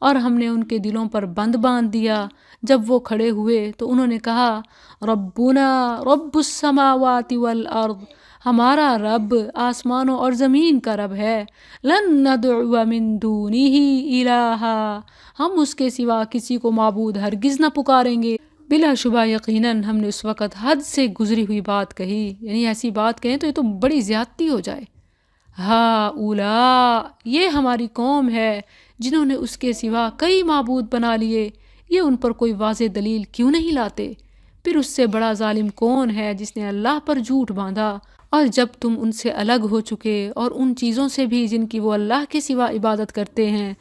اور ہم نے ان کے دلوں پر بند باندھ دیا۔ جب وہ کھڑے ہوئے تو انہوں نے کہا ربنا رب السماوات والارض، ہمارا رب آسمانوں اور زمین کا رب ہے، لن ندعو من دونہ الہا، ہم اس کے سوا کسی کو معبود ہرگز نہ پکاریں گے۔ بلا شبہ یقیناً ہم نے اس وقت حد سے گزری ہوئی بات کہی، یعنی ایسی بات کہیں تو یہ تو بڑی زیادتی ہو جائے۔ ہا اولا، یہ ہماری قوم ہے جنہوں نے اس کے سوا کئی معبود بنا لیے، یہ ان پر کوئی واضح دلیل کیوں نہیں لاتے؟ پھر اس سے بڑا ظالم کون ہے جس نے اللہ پر جھوٹ باندھا؟ اور جب تم ان سے الگ ہو چکے اور ان چیزوں سے بھی جن کی وہ اللہ کے سوا عبادت کرتے ہیں،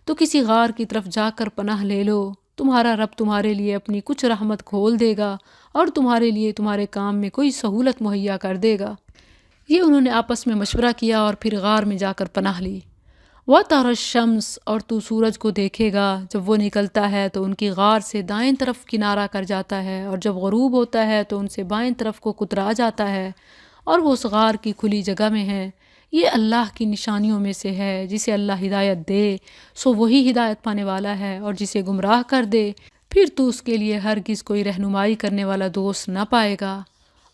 تو کسی غار کی طرف جا کر پناہ لے لو، تمہارا رب تمہارے لیے اپنی کچھ رحمت کھول دے گا اور تمہارے لیے تمہارے کام میں کوئی سہولت مہیا کر دے گا۔ یہ انہوں نے آپس میں مشورہ کیا اور پھر غار میں جا کر پناہ لی۔ وَتَرَى الشَّمْسَ، اور تو سورج کو دیکھے گا جب وہ نکلتا ہے تو ان کی غار سے دائیں طرف کنارہ کر جاتا ہے، اور جب غروب ہوتا ہے تو ان سے بائیں طرف کو کترا جاتا ہے، اور وہ اس غار کی کھلی جگہ میں ہے۔ یہ اللہ کی نشانیوں میں سے ہے، جسے اللہ ہدایت دے سو وہی ہدایت پانے والا ہے، اور جسے گمراہ کر دے پھر تو اس کے لیے ہرگز کوئی رہنمائی کرنے والا دوست نہ پائے گا۔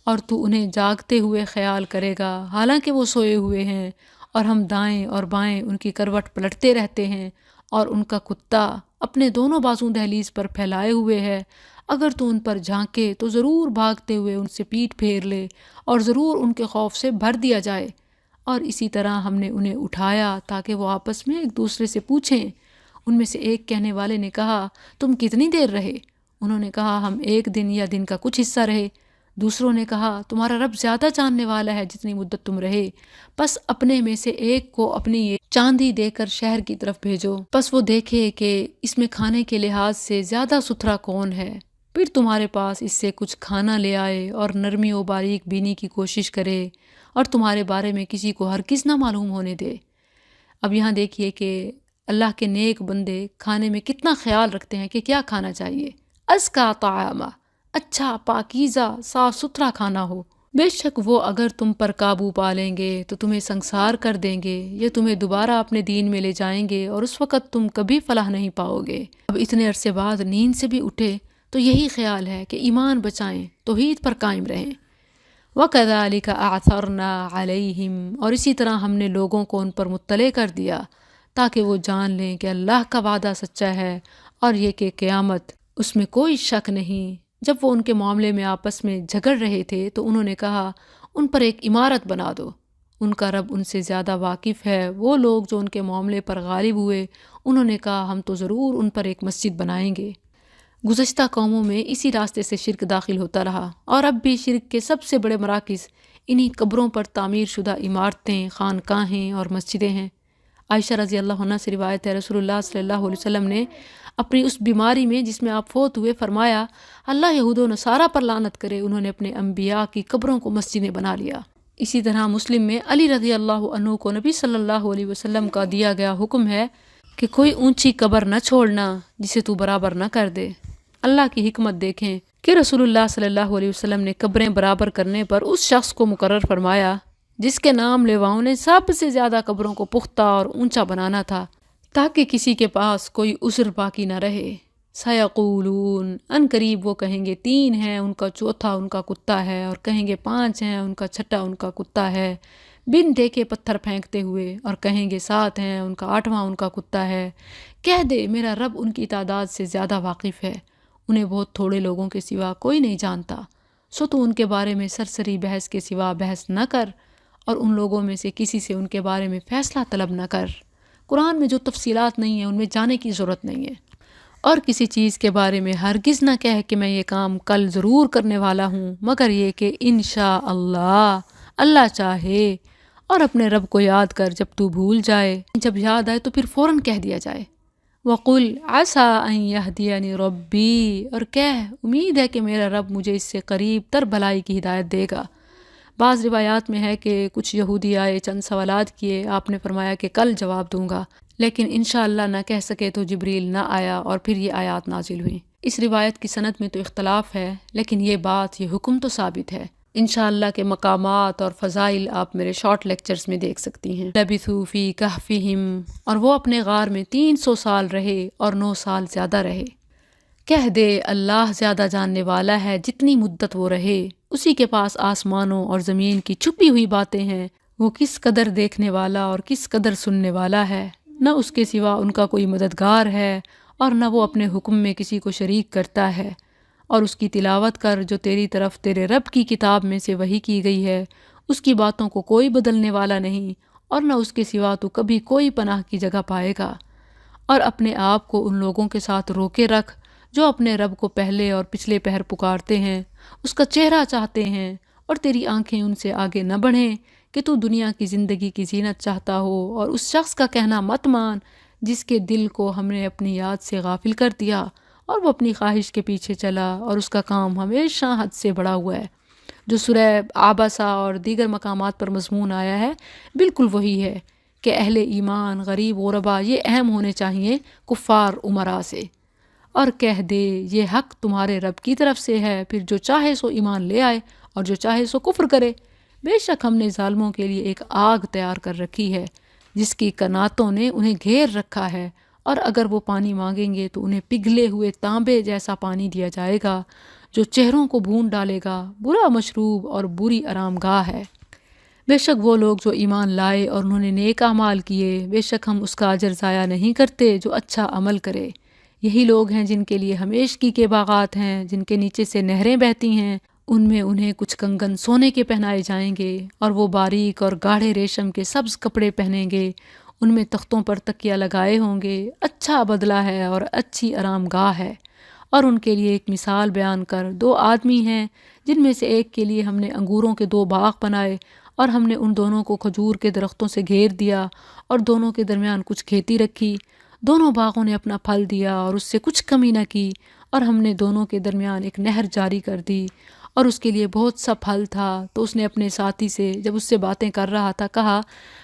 اور تو انہیں جاگتے ہوئے خیال کرے گا حالانکہ وہ سوئے ہوئے ہیں، اور ہم دائیں اور بائیں ان کی کروٹ پلٹتے رہتے ہیں، اور ان کا کتا اپنے دونوں بازو دہلیز پر پھیلائے ہوئے ہے۔ اگر تو ان پر جھانکے تو ضرور بھاگتے ہوئے ان سے پیٹھ پھیر لے، اور ضرور ان کے خوف سے بھر دیا جائے۔ اور اسی طرح ہم نے انہیں اٹھایا تاکہ وہ آپس میں ایک دوسرے سے پوچھیں۔ ان میں سے ایک کہنے والے نے کہا، تم کتنی دیر رہے؟ انہوں نے کہا، ہم ایک دن یا دن کا کچھ حصہ رہے۔ دوسروں نے کہا، تمہارا رب زیادہ جاننے والا ہے جتنی مدت تم رہے، پس اپنے میں سے ایک کو اپنی یہ چاندی دے کر شہر کی طرف بھیجو، پس وہ دیکھے کہ اس میں کھانے کے لحاظ سے زیادہ ستھرا کون ہے، پھر تمہارے پاس اس سے کچھ کھانا لے آئے، اور نرمی و باریک بینی کی کوشش کرے، اور تمہارے بارے میں کسی کو ہرگز نہ معلوم ہونے دے۔ اب یہاں دیکھیے کہ اللہ کے نیک بندے کھانے میں کتنا خیال رکھتے ہیں کہ کیا کھانا چاہیے۔ ازکا طعامہ، اچھا پاکیزہ صاف ستھرا کھانا ہو۔ بے شک وہ اگر تم پر قابو پا لیں گے تو تمہیں سنسار کر دیں گے، یہ تمہیں دوبارہ اپنے دین میں لے جائیں گے، اور اس وقت تم کبھی فلاح نہیں پاؤ گے۔ اب اتنے عرصے بعد نیند سے بھی اٹھے تو یہی خیال ہے کہ ایمان بچائیں، توحید پر قائم رہیں۔ وَكَذَلِكَ أَعْثَرْنَا عَلَيْهِمْ، اور اسی طرح ہم نے لوگوں کو ان پر مطلع کر دیا تاکہ وہ جان لیں کہ اللہ کا وعدہ سچا ہے، اور یہ کہ قیامت اس میں کوئی شک نہیں۔ جب وہ ان کے معاملے میں آپس میں جھگڑ رہے تھے تو انہوں نے کہا، ان پر ایک عمارت بنا دو، ان کا رب ان سے زیادہ واقف ہے۔ وہ لوگ جو ان کے معاملے پر غالب ہوئے انہوں نے کہا، ہم تو ضرور ان پر ایک مسجد بنائیں گے۔ گزشتہ قوموں میں اسی راستے سے شرک داخل ہوتا رہا، اور اب بھی شرک کے سب سے بڑے مراکز انہی قبروں پر تعمیر شدہ عمارتیں، خانقاہیں اور مسجدیں ہیں۔ عائشہ رضی اللہ عنہ سے روایت ہے، رسول اللہ صلی اللہ علیہ وسلم نے اپنی اس بیماری میں جس میں آپ فوت ہوئے فرمایا، اللہ یہود و نصارہ پر لعنت کرے، انہوں نے اپنے انبیاء کی قبروں کو مسجدیں بنا لیا۔ اسی طرح مسلم میں علی رضی اللہ عنہ کو نبی صلی اللہ علیہ وسلم کا دیا گیا حکم ہے کہ کوئی اونچی قبر نہ چھوڑنا جسے تو برابر نہ کر دے۔ اللہ کی حکمت دیکھیں کہ رسول اللہ صلی اللہ علیہ وسلم نے قبریں برابر کرنے پر اس شخص کو مقرر فرمایا جس کے نام لیواؤں نے سب سے زیادہ قبروں کو پختہ اور اونچا بنانا تھا، تاکہ کسی کے پاس کوئی عذر باقی نہ رہے۔ سیقولون، ان قریب وہ کہیں گے 3 ہیں، ان کا چوتھا ان کا کتا ہے، اور کہیں گے 5 ہیں، ان کا چھٹا ان کا کتا ہے، بن دیکھے پتھر پھینکتے ہوئے، اور کہیں گے 7 ہیں، ان کا 8واں ان کا کتا ہے۔ کہہ دے میرا رب ان کی تعداد سے زیادہ واقف ہے، انہیں بہت تھوڑے لوگوں کے سوا کوئی نہیں جانتا، سو تو ان کے بارے میں سرسری بحث کے سوا بحث نہ کر، اور ان لوگوں میں سے کسی سے ان کے بارے میں فیصلہ طلب نہ کر۔ قرآن میں جو تفصیلات نہیں ہیں ان میں جانے کی ضرورت نہیں ہے، اور کسی چیز کے بارے میں ہرگز نہ کہہ کہ میں یہ کام کل ضرور کرنے والا ہوں، مگر یہ کہ انشاءاللہ، اللہ چاہے۔ اور اپنے رب کو یاد کر جب تو بھول جائے، جب یاد آئے تو پھر فوراً کہہ دیا جائے۔ وَقُلْ عَسَىٰ أَن يَهْدِيَنِ رَبِّي، اور کہہ امید ہے کہ میرا رب مجھے اس سے قریب تر بھلائی کی ہدایت دے گا۔ بعض روایات میں ہے کہ کچھ یہودی آئے، چند سوالات کیے، آپ نے فرمایا کہ کل جواب دوں گا، لیکن انشاءاللہ نہ کہہ سکے تو جبریل نہ آیا، اور پھر یہ آیات نازل ہوئیں۔ اس روایت کی سند میں تو اختلاف ہے، لیکن یہ بات، یہ حکم تو ثابت ہے۔ انشاءاللہ کے مقامات اور فضائل آپ میرے شارٹ لیکچرز میں دیکھ سکتی ہیں۔ لبثوا فی کہفہم، اور وہ اپنے غار میں 300 سال رہے اور 9 سال زیادہ رہے۔ کہہ دے اللہ زیادہ جاننے والا ہے جتنی مدت وہ رہے، اسی کے پاس آسمانوں اور زمین کی چھپی ہوئی باتیں ہیں، وہ کس قدر دیکھنے والا اور کس قدر سننے والا ہے۔ نہ اس کے سوا ان کا کوئی مددگار ہے اور نہ وہ اپنے حکم میں کسی کو شریک کرتا ہے۔ اور اس کی تلاوت کر جو تیری طرف تیرے رب کی کتاب میں سے وحی کی گئی ہے، اس کی باتوں کو کوئی بدلنے والا نہیں اور نہ اس کے سوا تو کبھی کوئی پناہ کی جگہ پائے گا۔ اور اپنے آپ کو ان لوگوں کے ساتھ روکے رکھ جو اپنے رب کو پہلے اور پچھلے پہر پکارتے ہیں، اس کا چہرہ چاہتے ہیں، اور تیری آنکھیں ان سے آگے نہ بڑھیں کہ تو دنیا کی زندگی کی زینت چاہتا ہو، اور اس شخص کا کہنا مت مان جس کے دل کو ہم نے اپنی یاد سے غافل کر دیا اور وہ اپنی خواہش کے پیچھے چلا اور اس کا کام ہمیشہ حد سے بڑا ہوا ہے۔ جو سورہ عابسہ اور دیگر مقامات پر مضمون آیا ہے بالکل وہی ہے کہ اہل ایمان، غریب، غربا یہ اہم ہونے چاہیے کفار امراء سے، اور کہہ دے یہ حق تمہارے رب کی طرف سے ہے، پھر جو چاہے سو ایمان لے آئے اور جو چاہے سو کفر کرے۔ بے شک ہم نے ظالموں کے لیے ایک آگ تیار کر رکھی ہے جس کی کناتوں نے انہیں گھیر رکھا ہے، اور اگر وہ پانی مانگیں گے تو انہیں پگھلے ہوئے تانبے جیسا پانی دیا جائے گا جو چہروں کو بھون ڈالے گا، برا مشروب اور بری آرام گاہ ہے۔ بے شک وہ لوگ جو ایمان لائے اور انہوں نے نیک اعمال کیے، بے شک ہم اس کا اجر ضائع نہیں کرتے جو اچھا عمل کرے۔ یہی لوگ ہیں جن کے لیے ہمیشگی کے باغات ہیں، جن کے نیچے سے نہریں بہتی ہیں، ان میں انہیں کچھ کنگن سونے کے پہنائے جائیں گے، اور وہ باریک اور گاڑھے ریشم کے سبز کپڑے پہنیں گے، ان میں تختوں پر تکیہ لگائے ہوں گے، اچھا بدلہ ہے اور اچھی آرام گاہ ہے۔ اور ان کے لیے ایک مثال بیان کر، دو آدمی ہیں جن میں سے ایک کے لیے ہم نے انگوروں کے دو باغ بنائے، اور ہم نے ان دونوں کو کھجور کے درختوں سے گھیر دیا اور دونوں کے درمیان کچھ کھیتی رکھی، دونوں باغوں نے اپنا پھل دیا اور اس سے کچھ کمی نہ کی، اور ہم نے دونوں کے درمیان ایک نہر جاری کر دی، اور اس کے لیے بہت سا پھل تھا۔ تو اس نے اپنے ساتھی سے جب اس سے باتیں کر رہا تھا کہا،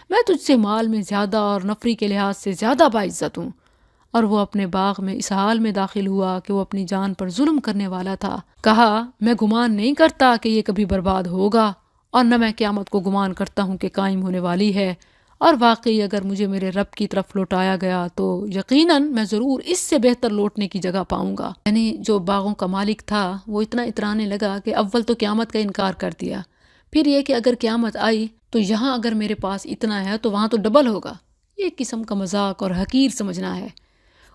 میں تجھ سے مال میں زیادہ اور نفری کے لحاظ سے زیادہ باعزت ہوں۔ اور وہ اپنے باغ میں اس حال میں داخل ہوا کہ وہ اپنی جان پر ظلم کرنے والا تھا۔ کہا، میں گمان نہیں کرتا کہ یہ کبھی برباد ہوگا، اور نہ میں قیامت کو گمان کرتا ہوں کہ قائم ہونے والی ہے، اور واقعی اگر مجھے میرے رب کی طرف لوٹایا گیا تو یقیناً میں ضرور اس سے بہتر لوٹنے کی جگہ پاؤں گا۔ یعنی جو باغوں کا مالک تھا وہ اتنا اترانے لگا کہ اول تو قیامت کا انکار کر دیا، پھر یہ کہ اگر قیامت آئی تو یہاں اگر میرے پاس اتنا ہے تو وہاں تو ڈبل ہوگا۔ یہ ایک قسم کا مذاق اور حقیر سمجھنا ہے۔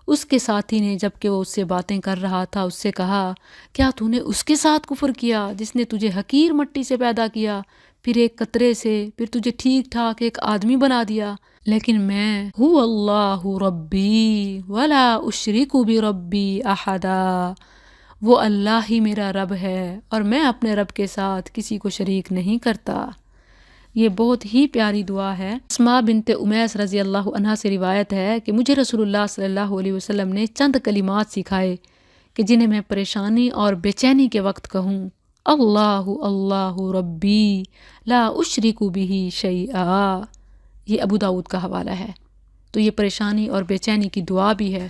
اس کے ساتھی نے جب کہ وہ اس سے باتیں کر رہا تھا اس سے کہا، کیا تو نے اس کے ساتھ کفر کیا جس نے تجھے حقیر مٹی سے پیدا کیا، پھر ایک قطرے سے، پھر تجھے ٹھیک ٹھاک ایک آدمی بنا دیا؟ لیکن میں هو اللہ ربی ولا اشرک بربی احدا، وہ اللہ ہی میرا رب ہے اور میں اپنے رب کے ساتھ کسی کو شریک نہیں کرتا۔ یہ بہت ہی پیاری دعا ہے۔ اسماء بنت امیس رضی اللہ عنہا سے روایت ہے کہ مجھے رسول اللہ صلی اللہ علیہ وسلم نے چند کلمات سکھائے کہ جنہیں میں پریشانی اور بے چینی کے وقت کہوں۔ اللہ اللہ ربی لا اشرک بہ شیئا، یہ ابو داؤد کا حوالہ ہے۔ تو یہ پریشانی اور بے چینی کی دعا بھی ہے۔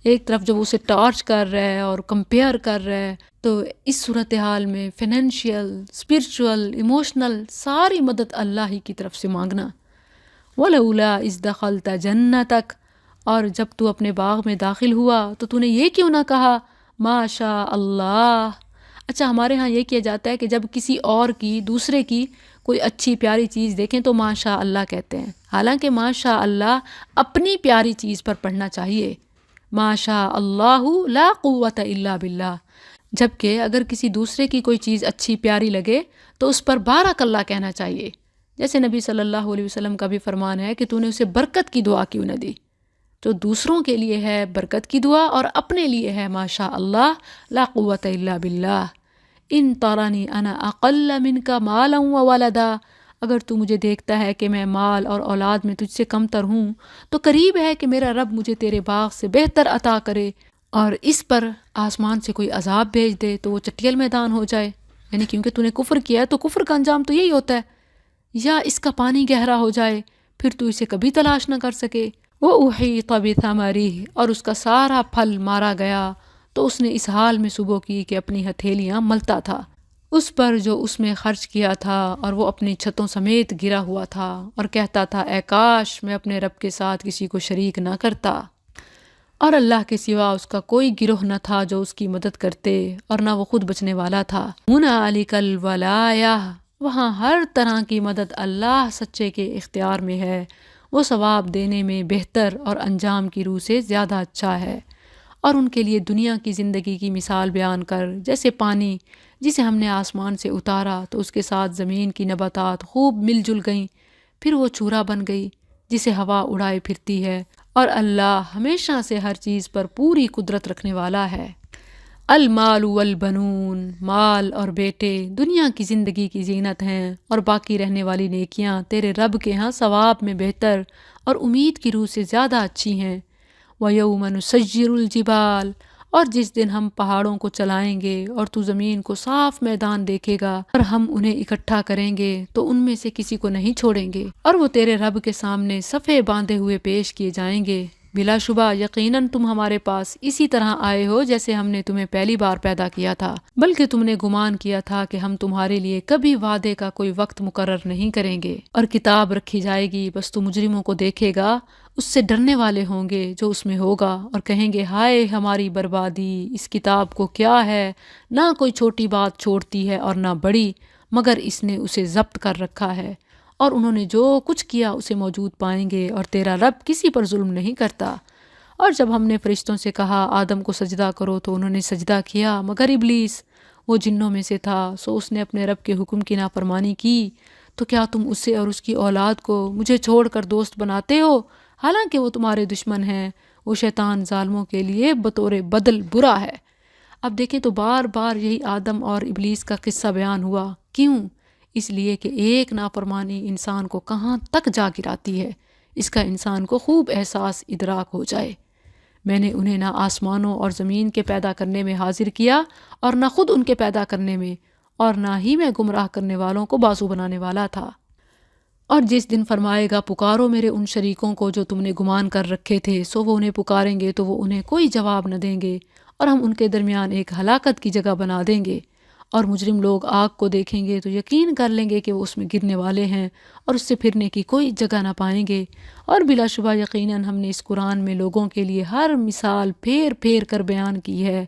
ایک طرف جب اسے ٹارچ کر رہا ہے اور کمپیئر کر رہا ہے، تو اس صورتحال میں فائنینشیل، اسپرچول، ایموشنل ساری مدد اللہ ہی کی طرف سے مانگنا۔ وَلَوْلَا إِذْ دَخَلْتَ جَنَّتَكَ، اور جب تو اپنے باغ میں داخل ہوا تو نے یہ کیوں نہ کہا ما شاء اللہ۔ اچھا، ہمارے ہاں یہ کیا جاتا ہے کہ جب کسی اور کی، دوسرے کی کوئی اچھی پیاری چیز دیکھیں تو ما شاء اللہ کہتے ہیں، حالانکہ ما شاء اللہ اپنی پیاری چیز پر پڑھنا چاہیے، ما شاء اللہ لا قوت الا باللہ۔ جبکہ اگر کسی دوسرے کی کوئی چیز اچھی پیاری لگے تو اس پر بارک اللہ کہنا چاہیے، جیسے نبی صلی اللہ علیہ وسلم کا بھی فرمان ہے کہ تو نے اسے برکت کی دعا کیوں نہ دی۔ تو دوسروں کے لیے ہے برکت کی دعا اور اپنے لیے ہے ما شاء اللہ لا قوت الا باللہ۔ ان ترانی انا اقل منک مالا وولدا، اگر تو مجھے دیکھتا ہے کہ میں مال اور اولاد میں تجھ سے کم تر ہوں تو قریب ہے کہ میرا رب مجھے تیرے باغ سے بہتر عطا کرے اور اس پر آسمان سے کوئی عذاب بھیج دے تو وہ چٹیل میدان ہو جائے، یعنی کیونکہ تو نے کفر کیا ہے تو کفر کا انجام تو یہی ہوتا ہے، یا اس کا پانی گہرا ہو جائے پھر تو اسے کبھی تلاش نہ کر سکے۔ وَأُحِيطَ بِثَمَرِهِ، اور اس کا سارا پھل مارا گیا تو اس نے اس حال میں صبح کی کہ اپنی ہتھیلیاں ملتا تھا اس پر جو اس میں خرچ کیا تھا، اور وہ اپنی چھتوں سمیت گرا ہوا تھا اور کہتا تھا، اے کاش میں اپنے رب کے ساتھ کسی کو شریک نہ کرتا۔ اور اللہ کے سوا اس کا کوئی گروہ نہ تھا جو اس کی مدد کرتے، اور نہ وہ خود بچنے والا تھا۔ ہنالک الولایہ، وہاں ہر طرح کی مدد اللہ سچے کے اختیار میں ہے، وہ ثواب دینے میں بہتر اور انجام کی روح سے زیادہ اچھا ہے۔ اور ان کے لیے دنیا کی زندگی کی مثال بیان کر، جیسے پانی جسے ہم نے آسمان سے اتارا تو اس کے ساتھ زمین کی نباتات خوب مل جل گئیں، پھر وہ چورا بن گئی جسے ہوا اڑائے پھرتی ہے، اور اللہ ہمیشہ سے ہر چیز پر پوری قدرت رکھنے والا ہے۔ المال والبنون، مال اور بیٹے دنیا کی زندگی کی زینت ہیں، اور باقی رہنے والی نیکیاں تیرے رب کے ہاں ثواب میں بہتر اور امید کی روح سے زیادہ اچھی ہیں۔ وَيَوْمَ نُسَيِّرُ الْجِبَالَ، اور جس دن ہم پہاڑوں کو چلائیں گے اور تو زمین کو صاف میدان دیکھے گا، اور ہم انہیں اکٹھا کریں گے تو ان میں سے کسی کو نہیں چھوڑیں گے، اور وہ تیرے رب کے سامنے صفے باندھے ہوئے پیش کیے جائیں گے۔ بلا شبہ یقیناً تم ہمارے پاس اسی طرح آئے ہو جیسے ہم نے تمہیں پہلی بار پیدا کیا تھا، بلکہ تم نے گمان کیا تھا کہ ہم تمہارے لیے کبھی وعدے کا کوئی وقت مقرر نہیں کریں گے، اور کتاب رکھی جائے گی، بس تو مجرموں کو دیکھے گا، اس سے ڈرنے والے ہوں گے جو اس میں ہوگا، اور کہیں گے ہائے ہماری بربادی، اس کتاب کو کیا ہے، نہ کوئی چھوٹی بات چھوڑتی ہے اور نہ بڑی، مگر اس نے اسے ضبط کر رکھا ہے، اور انہوں نے جو کچھ کیا اسے موجود پائیں گے، اور تیرا رب کسی پر ظلم نہیں کرتا۔ اور جب ہم نے فرشتوں سے کہا آدم کو سجدہ کرو تو انہوں نے سجدہ کیا، مگر ابلیس، وہ جنوں میں سے تھا، سو اس نے اپنے رب کے حکم کی نافرمانی کی۔ تو کیا تم اسے اور اس کی اولاد کو مجھے چھوڑ کر دوست بناتے ہو، حالانکہ وہ تمہارے دشمن ہیں؟ وہ شیطان ظالموں کے لیے بطور بدل برا ہے۔ اب دیکھیں تو بار بار یہی آدم اور ابلیس کا قصہ بیان ہوا، کیوں؟ اس لیے کہ ایک نافرمانی انسان کو کہاں تک جا گراتی ہے، اس کا انسان کو خوب احساس ادراک ہو جائے۔ میں نے انہیں نہ آسمانوں اور زمین کے پیدا کرنے میں حاضر کیا، اور نہ خود ان کے پیدا کرنے میں، اور نہ ہی میں گمراہ کرنے والوں کو بازو بنانے والا تھا۔ اور جس دن فرمائے گا پکارو میرے ان شریکوں کو جو تم نے گمان کر رکھے تھے، سو وہ انہیں پکاریں گے تو وہ انہیں کوئی جواب نہ دیں گے، اور ہم ان کے درمیان ایک ہلاکت کی جگہ بنا دیں گے، اور مجرم لوگ آگ کو دیکھیں گے تو یقین کر لیں گے کہ وہ اس میں گرنے والے ہیں، اور اس سے پھرنے کی کوئی جگہ نہ پائیں گے۔ اور بلا شبہ یقیناً ہم نے اس قرآن میں لوگوں کے لیے ہر مثال پھیر پھیر کر بیان کی ہے،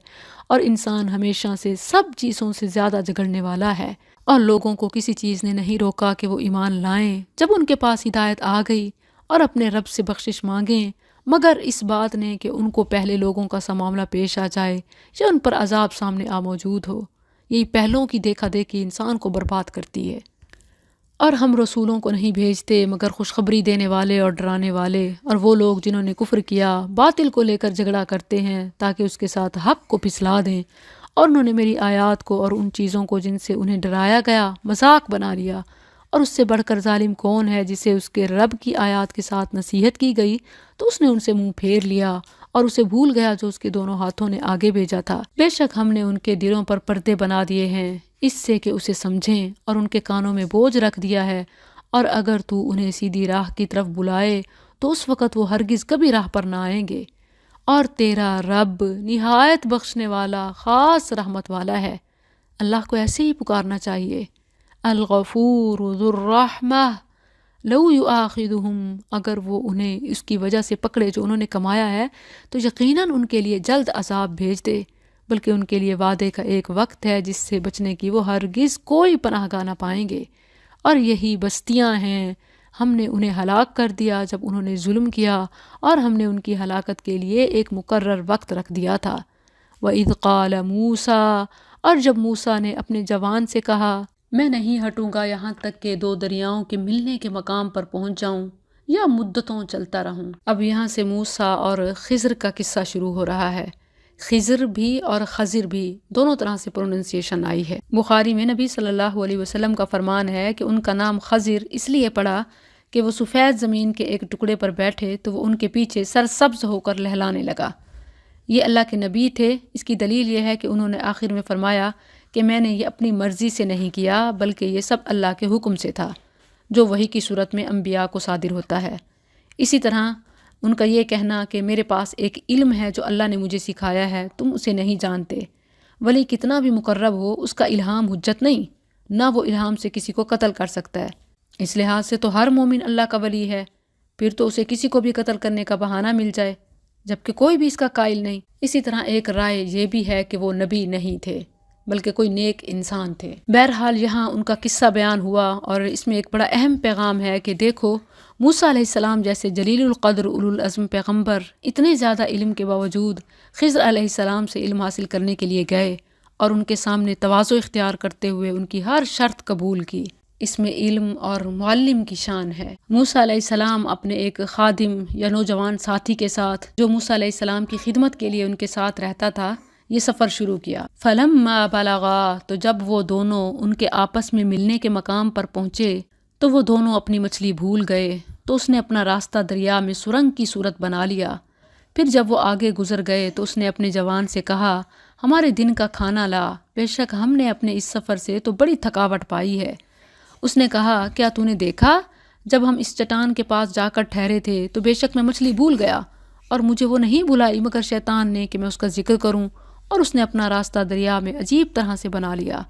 اور انسان ہمیشہ سے سب چیزوں سے زیادہ جھگڑنے والا ہے، اور لوگوں کو کسی چیز نے نہیں روکا کہ وہ ایمان لائیں جب ان کے پاس ہدایت آ گئی، اور اپنے رب سے بخشش مانگیں، مگر اس بات نے کہ ان کو پہلے لوگوں کا سا معاملہ پیش آ جائے یا ان پر عذاب سامنے آ موجود ہو۔ یہی پہلوں کی دیکھا دیکھی انسان کو برباد کرتی ہے۔ اور ہم رسولوں کو نہیں بھیجتے مگر خوشخبری دینے والے اور ڈرانے والے، اور وہ لوگ جنہوں نے کفر کیا باطل کو لے کر جھگڑا کرتے ہیں تاکہ اس کے ساتھ حق کو پھسلا دیں، اور انہوں نے میری آیات کو اور ان چیزوں کو جن سے انہیں ڈرایا گیا مذاق بنا لیا۔ اور اس سے بڑھ کر ظالم کون ہے جسے اس کے رب کی آیات کے ساتھ نصیحت کی گئی تو اس نے ان سے منہ پھیر لیا، اور اسے بھول گیا جو اس کے دونوں ہاتھوں نے آگے بھیجا تھا۔ بے شک ہم نے ان کے دلوں پر پردے بنا دیے ہیں اس سے کہ اسے سمجھیں، اور ان کے کانوں میں بوجھ رکھ دیا ہے، اور اگر تو انہیں سیدھی راہ کی طرف بلائے تو اس وقت وہ ہرگز کبھی راہ پر نہ آئیں گے۔ اور تیرا رب نہایت بخشنے والا خاص رحمت والا ہے۔ اللہ کو ایسے ہی پکارنا چاہیے۔ الغفور ذو الرحمہ لو یؤاخذہم، اگر وہ انہیں اس کی وجہ سے پکڑے جو انہوں نے کمایا ہے تو یقیناً ان کے لیے جلد عذاب بھیج دے، بلکہ ان کے لیے وعدے کا ایک وقت ہے جس سے بچنے کی وہ ہرگز کوئی پناہ گاہ نہ پائیں گے۔ اور یہی بستیاں ہیں، ہم نے انہیں ہلاک کر دیا جب انہوں نے ظلم کیا، اور ہم نے ان کی ہلاکت کے لیے ایک مقرر وقت رکھ دیا تھا۔ وَإِذْ قَالَ مُوسَىٰ، اور جب موسیٰ نے اپنے جوان سے کہا میں نہیں ہٹوں گا یہاں تک کہ دو دریاؤں کے ملنے کے مقام پر پہنچ جاؤں یا مدتوں چلتا رہوں۔ اب یہاں سے موسیٰ اور خضر کا قصہ شروع ہو رہا ہے۔ خضر بھی اور خضر بھی دونوں طرح سے پروننسیشن آئی ہے۔ بخاری میں نبی صلی اللہ علیہ وسلم کا فرمان ہے کہ ان کا نام خضر اس لیے پڑا کہ وہ سفید زمین کے ایک ٹکڑے پر بیٹھے تو وہ ان کے پیچھے سرسبز ہو کر لہلانے لگا۔ یہ اللہ کے نبی تھے۔ اس کی دلیل یہ ہے کہ انہوں نے آخر میں فرمایا کہ میں نے یہ اپنی مرضی سے نہیں کیا بلکہ یہ سب اللہ کے حکم سے تھا، جو وحی کی صورت میں انبیاء کو صادر ہوتا ہے۔ اسی طرح ان کا یہ کہنا کہ میرے پاس ایک علم ہے جو اللہ نے مجھے سکھایا ہے، تم اسے نہیں جانتے۔ ولی کتنا بھی مقرب ہو اس کا الہام حجت نہیں، نہ وہ الہام سے کسی کو قتل کر سکتا ہے۔ اس لحاظ سے تو ہر مومن اللہ کا ولی ہے، پھر تو اسے کسی کو بھی قتل کرنے کا بہانہ مل جائے۔ جبکہ کوئی بھی اس کا قائل نہیں۔ اسی طرح ایک رائے یہ بھی ہے کہ وہ نبی نہیں تھے بلکہ کوئی نیک انسان تھے۔ بہرحال یہاں ان کا قصہ بیان ہوا اور اس میں ایک بڑا اہم پیغام ہے کہ دیکھو موسیٰ علیہ السلام جیسے جلیل القدر اولو العزم پیغمبر اتنے زیادہ علم کے باوجود خضر علیہ السلام سے علم حاصل کرنے کے لیے گئے اور ان کے سامنے تواضع اختیار کرتے ہوئے ان کی ہر شرط قبول کی۔ اس میں علم اور معلم کی شان ہے۔ موسیٰ علیہ السلام اپنے ایک خادم یا نوجوان ساتھی کے ساتھ جو موسیٰ علیہ السلام کی خدمت کے لیے ان کے ساتھ رہتا تھا یہ سفر شروع کیا۔ فَلَمَّا بَلَغَا، تو جب وہ دونوں ان کے آپس میں ملنے کے مقام پر پہنچے تو وہ دونوں اپنی مچھلی بھول گئے، تو اس نے اپنا راستہ دریا میں سرنگ کی صورت بنا لیا۔ پھر جب وہ آگے گزر گئے تو اس نے اپنے جوان سے کہا ہمارے دن کا کھانا لا، بے شک ہم نے اپنے اس سفر سے تو بڑی تھکاوٹ پائی ہے۔ اس نے کہا کیا تو نے دیکھا جب ہم اس چٹان کے پاس جا کر ٹھہرے تھے تو بے شک میں مچھلی بھول گیا اور مجھے وہ نہیں بھلائی مگر شیطان نے کہ میں اس کا ذکر کروں، اور اس نے اپنا راستہ دریا میں عجیب طرح سے بنا لیا۔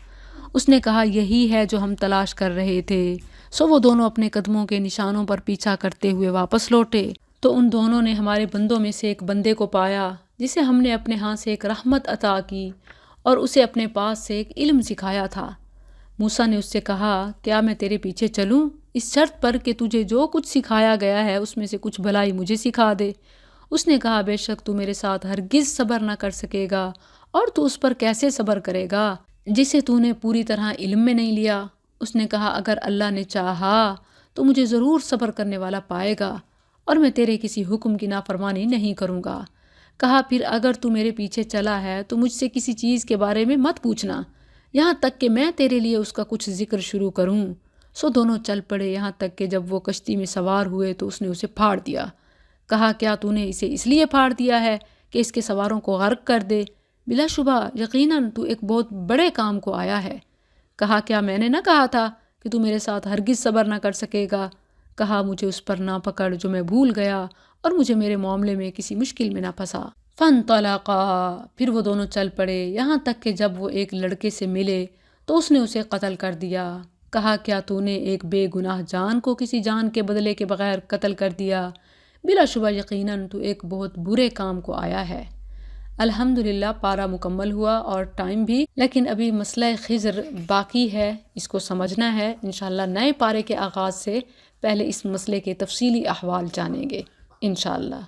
اس نے کہا یہی ہے جو ہم تلاش کر رہے تھے۔ سو وہ دونوں اپنے قدموں کے نشانوں پر پیچھا کرتے ہوئے واپس لوٹے تو ان دونوں نے ہمارے بندوں میں سے ایک بندے کو پایا جسے ہم نے اپنے ہاں سے ایک رحمت عطا کی اور اسے اپنے پاس سے ایک علم سکھایا تھا۔ موسیٰ نے اس سے کہا کیا میں تیرے پیچھے چلوں اس شرط پر کہ تجھے جو کچھ سکھایا گیا ہے اس میں سے کچھ بھلائی مجھے سکھا دے؟ اس نے کہا بے شک تو میرے ساتھ ہرگز صبر نہ کر سکے گا، اور تو اس پر کیسے صبر کرے گا جسے تو نے پوری طرح علم میں نہیں لیا؟ اس نے کہا اگر اللہ نے چاہا تو مجھے ضرور صبر کرنے والا پائے گا اور میں تیرے کسی حکم کی نافرمانی نہیں کروں گا۔ کہا پھر اگر تو میرے پیچھے چلا ہے تو مجھ سے کسی چیز کے بارے میں مت پوچھنا یہاں تک کہ میں تیرے لیے اس کا کچھ ذکر شروع کروں۔ سو دونوں چل پڑے یہاں تک کہ جب وہ کشتی میں سوار ہوئے تو اس نے اسے پھاڑ دیا۔ کہا کیا تو نے اسے اس لیے پھاڑ دیا ہے کہ اس کے سواروں کو غرق کر دے؟ بلا شبہ یقیناً تو ایک بہت بڑے کام کو آیا ہے۔ کہا کیا میں نے نہ کہا تھا کہ تو میرے ساتھ ہرگز صبر نہ کر سکے گا؟ کہا مجھے اس پر نہ پکڑ جو میں بھول گیا اور مجھے میرے معاملے میں کسی مشکل میں نہ پھنسا۔ فَانطَلَقَا، پھر وہ دونوں چل پڑے یہاں تک کہ جب وہ ایک لڑکے سے ملے تو اس نے اسے قتل کر دیا۔ کہا کیا تو نے ایک بے گناہ جان کو کسی جان کے بدلے کے بغیر قتل کر دیا؟ بلا شبہ یقیناً تو ایک بہت برے کام کو آیا ہے۔ الحمدللہ پارہ مکمل ہوا اور ٹائم بھی، لیکن ابھی مسئلہ خضر باقی ہے، اس کو سمجھنا ہے۔ انشاءاللہ نئے پارے کے آغاز سے پہلے اس مسئلے کے تفصیلی احوال جانیں گے انشاءاللہ۔